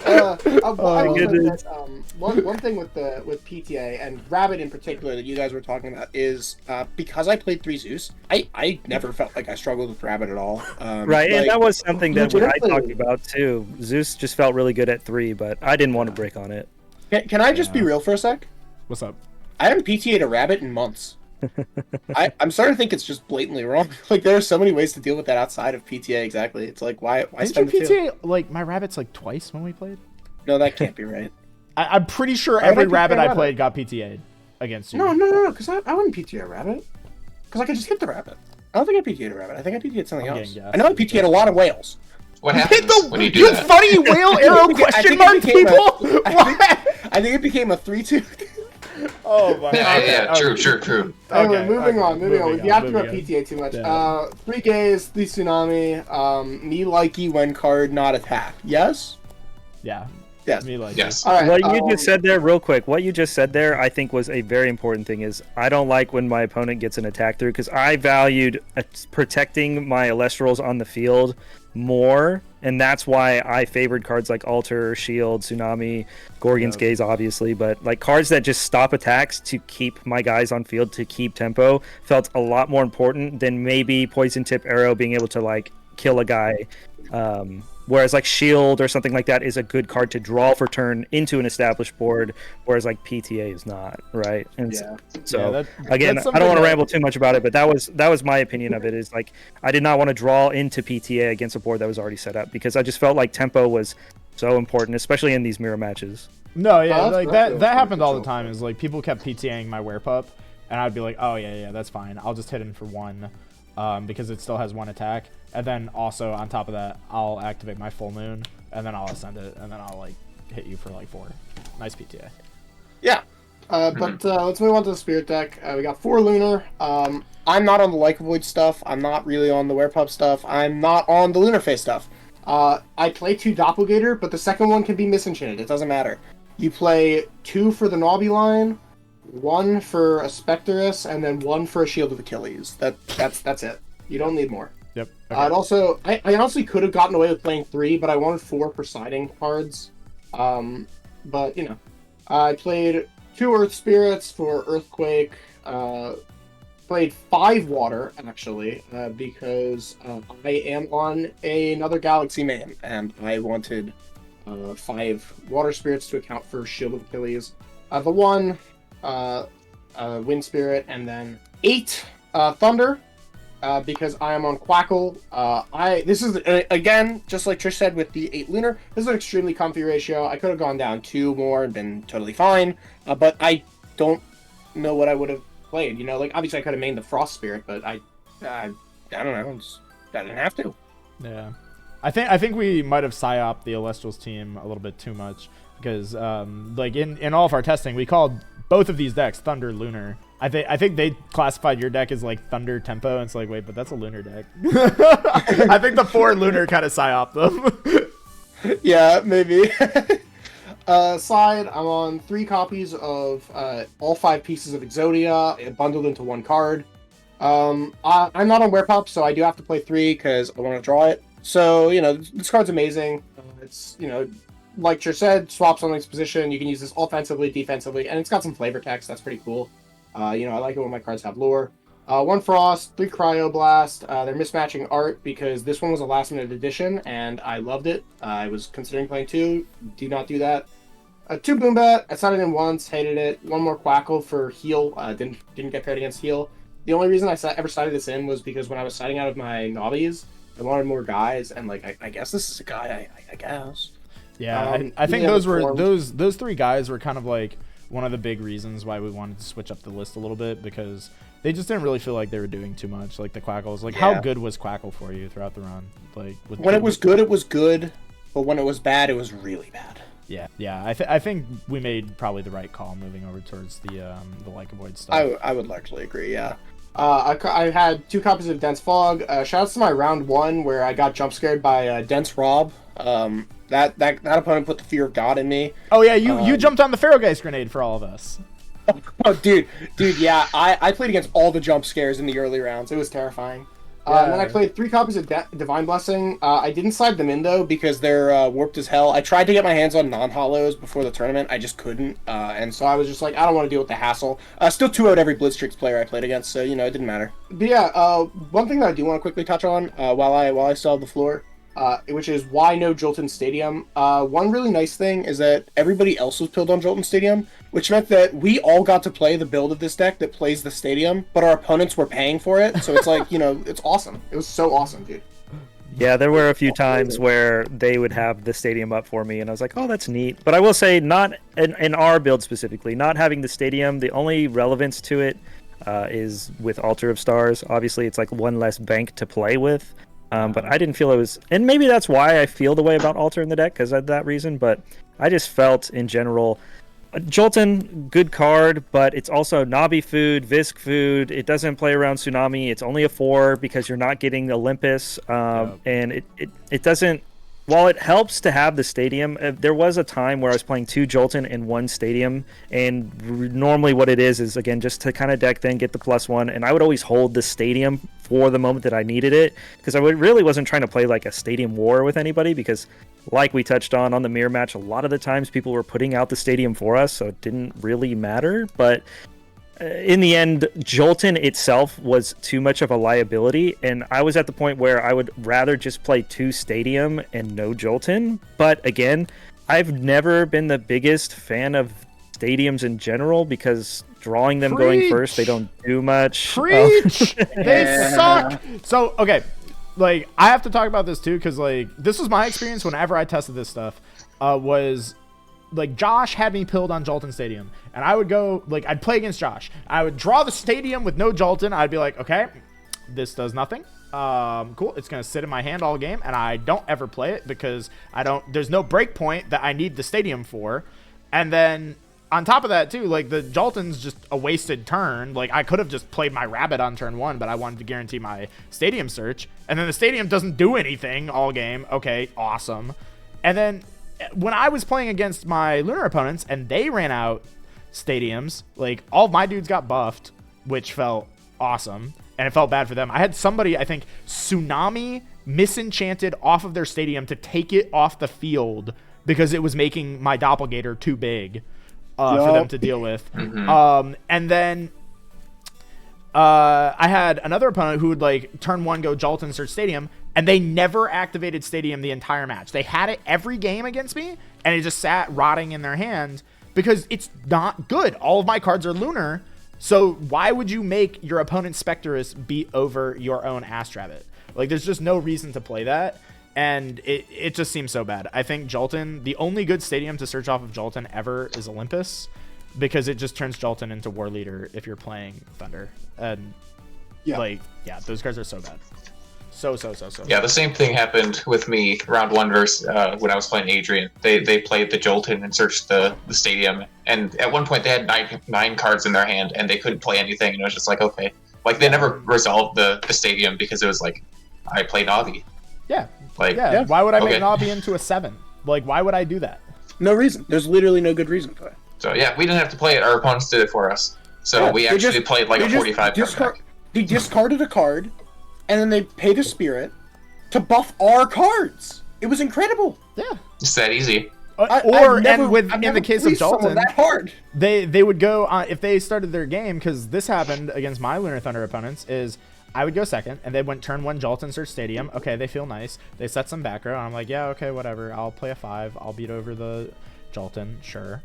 I will say goodness. that, one thing with PTA and Rabbit in particular that you guys were talking about is because I played 3 Zeus, I never felt like I struggled with Rabbit at all. Right, and like, that was something that I legitimately- talked about too. Zeus just felt really good at 3, but I didn't want to break on it. Can I just be real for a sec? What's up? I haven't PTA'd a Rabbit in months. I'm starting to think it's just blatantly wrong. Like there are so many ways to deal with that outside of PTA. Exactly. It's like why Didn't spend you the 2? PTA like my rabbits like twice when we played? No, that can't be right. I'm pretty sure Why would every I PTA rabbit I rabbit? played got PTA'd against you. No, because I wouldn't PTA a Rabbit. Because I could just hit the Rabbit. I don't think I PTA'd a Rabbit. I think I PTA'd something I'm else. getting I know I PTA'd a lot of whales. What Hit happens when you do you that? funny whale arrow question mark people. I think it became a 3-2. Oh my Yeah, god. true. Anyway, moving on. We have to go moving on. PTA too much. Yeah. 3 gays, 3 tsunami, me likey when card not attack. Yes? Yeah. Yes. Me like Yes. All right. What you just said there, real quick, what you just said there, I think was a very important thing. Is I don't like when my opponent gets an attack through because I valued protecting my Elestrals on the field more, and that's why I favored cards like Alter, Shield, Tsunami, Gorgon's Gaze, obviously, but like cards that just stop attacks to keep my guys on field to keep tempo felt a lot more important than maybe Poison Tip Arrow being able to like kill a guy. Whereas like Shield or something like that is a good card to draw for turn into an established board, whereas like PTA is not, right? And Yeah. so again, I don't want to ramble too much about it, but that was my opinion of it. Is like I did not want to draw into PTA against a board that was already set up because I just felt like tempo was so important, especially in these mirror matches. No, yeah, Oh, like that's that happened all the time. Is like people kept PTAing my Werepup, and I'd be like, oh yeah, that's fine. I'll just hit him for 1, because it still has 1 attack. And then also on top of that, I'll activate my full moon, and then I'll ascend it, and then I'll like hit you for like 4. Nice PTA. Yeah. But let's move on to the Spirit deck. We got 4 lunar. I'm not on the Like Void stuff. I'm not really on the Werepup stuff. I'm not on the lunar face stuff. I play 2 Doppelgator, but the second one can be misenchanted. It doesn't matter. You play 2 for the Knobi line, 1 for a Spectrus, and then 1 for a Shield of Achilles. That's it. You don't need more. Yep. I'd also, I honestly could have gotten away with playing 3, but I wanted 4 Presiding cards. But you know, I played 2 Earth Spirits for Earthquake. Played 5 Water actually because I am on another Galaxy main, and I wanted 5 Water Spirits to account for Shield of Achilles. The 1 Wind Spirit, and then 8 Thunder. Because I am on Quackle. This is, again, just like Trish said with the 8 Lunar, this is an extremely comfy ratio. I could have gone down 2 more and been totally fine, but I don't know what I would have played. You know, like, obviously I could have made the Frost Spirit, but I don't know, I didn't have to. Yeah. I think we might have psyoped the Elestrals team a little bit too much, because like in all of our testing, we called both of these decks Thunder Lunar. I think they classified your deck as like Thunder Tempo, and it's like, wait, but that's a Lunar deck. I think the 4 Lunar kind of psyoped them. Yeah, maybe. Side, I'm on 3 copies of all 5 pieces of Exodia bundled into 1 card. I'm not on Werepup, so I do have to play 3 because I want to draw it. So, you know, this card's amazing. It's, you know, like Trish said, swaps on its position. You can use this offensively, defensively, and it's got some flavor text. That's pretty cool. You know, I like it when my cards have lore. 1 Frost, 3 Cryoblast. They're mismatching art because this one was a last-minute addition, and I loved it. I was considering playing 2. Do not do that. 2 Boombat. I sided in once, hated it. 1 more Quackle for heal. Didn't get paired against heal. The only reason I ever sided this in was because when I was siding out of my Knobbies, I wanted more guys, and like I guess this is a guy. I guess. Yeah, I think those 3 guys were kind of like one of the big reasons why we wanted to switch up the list a little bit, because they just didn't really feel like they were doing too much. Like the Quackles, like how good was Quackle for you throughout the run? Like when it was good, it was good, but when it was bad, it was really bad. Yeah. I think we made probably the right call moving over towards the Like Avoid stuff. I would largely agree. Yeah. I had 2 copies of Dense Fog. Shoutouts to my round 1 where I got jump scared by Dense Rob. That opponent put the fear of God in me. Oh yeah, you jumped on the Pharaoh Geist grenade for all of us. Oh dude, yeah. I played against all the jump scares in the early rounds. It was terrifying. And then I played 3 copies of Divine Blessing. I didn't side them in, though, because they're warped as hell. I tried to get my hands on non-hollows before the tournament. I just couldn't. And so I was just like, I don't want to deal with the hassle. Still 2-0'd every Blitztrix player I played against, so, you know, it didn't matter. But yeah, one thing that I do want to quickly touch on while I still have the floor, which is why no Jolton Stadium. One really nice thing is that everybody else was pilled on Jolton Stadium, which meant that we all got to play the build of this deck that plays the Stadium, but our opponents were paying for it, so it's like, you know, it's awesome. It was so awesome, dude. Yeah, there were a few times where they would have the Stadium up for me, and I was like, oh, that's neat. But I will say, not in our build specifically, not having the Stadium, the only relevance to it is with Altar of Stars. Obviously, it's like one less bank to play with. But I didn't feel it was, and maybe that's why I feel the way about Altar in the deck, because of that reason, but I just felt in general, Jolton, good card, but it's also Knobi food, Visk food, it doesn't play around Tsunami, it's only a 4 because you're not getting Olympus, and it doesn't, while it helps to have the Stadium, there was a time where I was playing 2 Jolton and 1 Stadium, and normally what it is again just to kind of deck then get the +1, and I would always hold the Stadium for the moment that I needed it, because I really wasn't trying to play like a Stadium war with anybody, because like we touched on the mirror match, a lot of the times people were putting out the Stadium for us, so it didn't really matter. But in the end, Jolton itself was too much of a liability, and I was at the point where I would rather just play 2 Stadium and no Jolton. But again, I've never been the biggest fan of Stadiums in general, because drawing them going first, they don't do much. Preach! They suck! So, okay, like, I have to talk about this too, because, like, this was my experience whenever I tested this stuff, was... like, Josh had me pilled on Jolton Stadium, and I would go, like, I'd play against Josh. I would draw the Stadium with no Jolton. I'd be like, okay, this does nothing. Cool. It's going to sit in my hand all game, and I don't ever play it because there's no break point that I need the Stadium for. And then on top of that, too, like, the Jolton's just a wasted turn. Like, I could have just played my Rabbit on turn 1, but I wanted to guarantee my Stadium search. And then the Stadium doesn't do anything all game. Okay, awesome. And then when I was playing against my Lunar opponents and they ran out Stadiums, like, all of my dudes got buffed, which felt awesome, and it felt bad for them. I had somebody, I think, Tsunami misenchanted off of their Stadium to take it off the field because it was making my Doppelgator too big for them to deal with. And then I had another opponent who would, like, turn 1 go Jolton search Stadium, and they never activated Stadium the entire match. They had it every game against me, and it just sat rotting in their hand because it's not good. All of my cards are Lunar, so why would you make your opponent's Spectrus beat over your own Astrabbit? Like, there's just no reason to play that, and it just seems so bad. I think Jolton, the only good Stadium to search off of Jolton ever is Olympus, because it just turns Jolton into War Leader if you're playing Thunder. And, like, yeah, those cards are so bad. So. Yeah, the same thing happened with me round 1 versus when I was playing Adrian. They played the Jolton and searched the Stadium, and at one point they had nine cards in their hand and they couldn't play anything, and it was just like, okay. Like, they never resolved the Stadium because it was like, I play Knobi. Yeah. Like, yeah. Why would I make Knobi into a 7? Like, why would I do that? No reason. There's literally no good reason for it. So yeah, we didn't have to play it. Our opponents did it for us. So we actually played like a 45 card deck. They discarded a card, and then they paid a spirit to buff our cards. It was incredible. Yeah. It's that easy. In the case of Jolton, that hard. They would go if they started their game, because this happened against my Lunar Thunder opponents, is I would go second, and they went turn 1 Jolton search Stadium. Okay, they feel nice. They set some back row, and I'm like, yeah, okay, whatever. I'll play a 5. I'll beat over the Jolton, sure.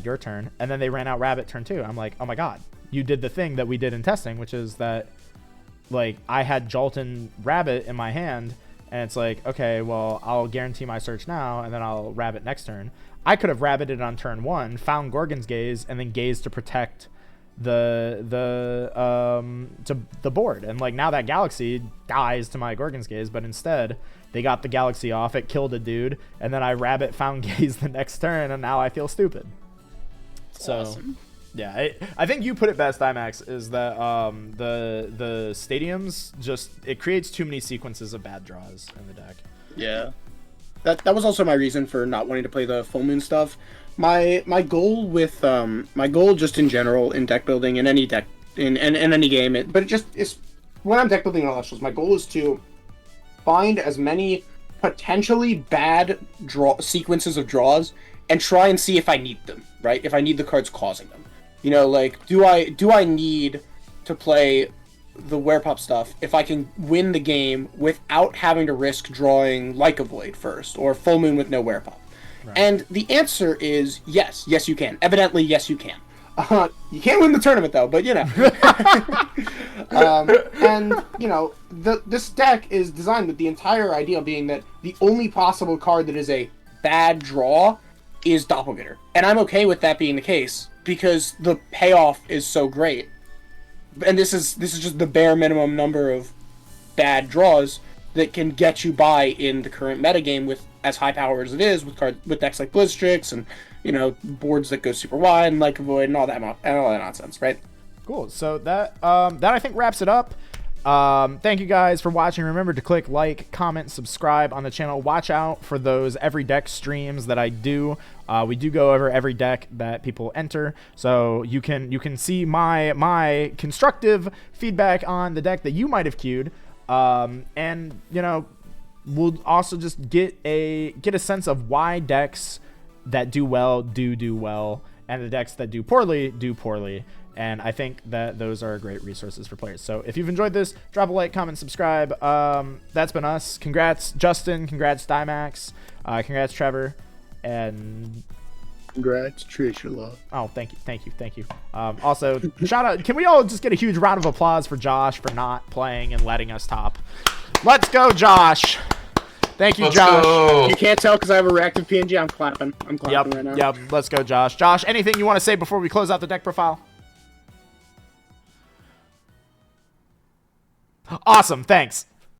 Your turn. And then they ran out Rabbit turn 2. I'm like, oh my god, you did the thing that we did in testing, which is that, like, I had Jolton Rabbit in my hand, and it's like, okay, well, I'll guarantee my search now, and then I'll Rabbit next turn. I could have Rabbited on turn 1, found Gorgon's Gaze, and then Gaze to protect the board. And, like, now that Galaxy dies to my Gorgon's Gaze, but instead they got the Galaxy off, it killed a dude, and then I Rabbit found Gaze the next turn, and now I feel stupid. So awesome. Yeah, I think you put it best, IMAX, is that the Stadiums just, it creates too many sequences of bad draws in the deck. Yeah, that was also my reason for not wanting to play the full moon stuff. My goal with my goal just in general in deck building in any deck in any game, but it just is when I'm deck building in Celestials, my goal is to find as many potentially bad sequences of draws and try and see if I need them, right? If I need the cards causing them. You know, like, do I need to play the Werepup stuff if I can win the game without having to risk drawing Like a Void first, or Full Moon with no Werepup? Right. And the answer is yes. Yes, you can. Evidently, yes, you can. You can't win the tournament, though, but, you know. And, you know, this deck is designed with the entire idea being that the only possible card that is a bad draw is Doppelganger. And I'm okay with that being the case, because the payoff is so great. And this is just the bare minimum number of bad draws that can get you by in the current metagame with as high power as it is, with decks like Blitztrix and, you know, boards that go super wide and Like a Void and all that nonsense, right? Cool. So that I think wraps it up. Thank you guys for watching. Remember to click like, comment, subscribe on the channel. Watch out for those every deck streams that I do. We do go over every deck that people enter, so you can see my constructive feedback on the deck that you might have queued, and you know, we'll also just get a sense of why decks that do well do well, and the decks that do poorly. And I think that those are great resources for players. So if you've enjoyed this, drop a like, comment, subscribe. That's been us. Congrats, Justin. Congrats, Dimax. Congrats, Trevor. And congrats, Trisha. Oh, thank you. Also, shout out. Can we all just get a huge round of applause for Josh for not playing and letting us top? Let's go, Josh. Thank you, Let's Josh. go. You can't tell because I have a reactive PNG. I'm clapping right now. Yep. Let's go, Josh. Josh, anything you want to say before we close out the deck profile? Awesome. Thanks.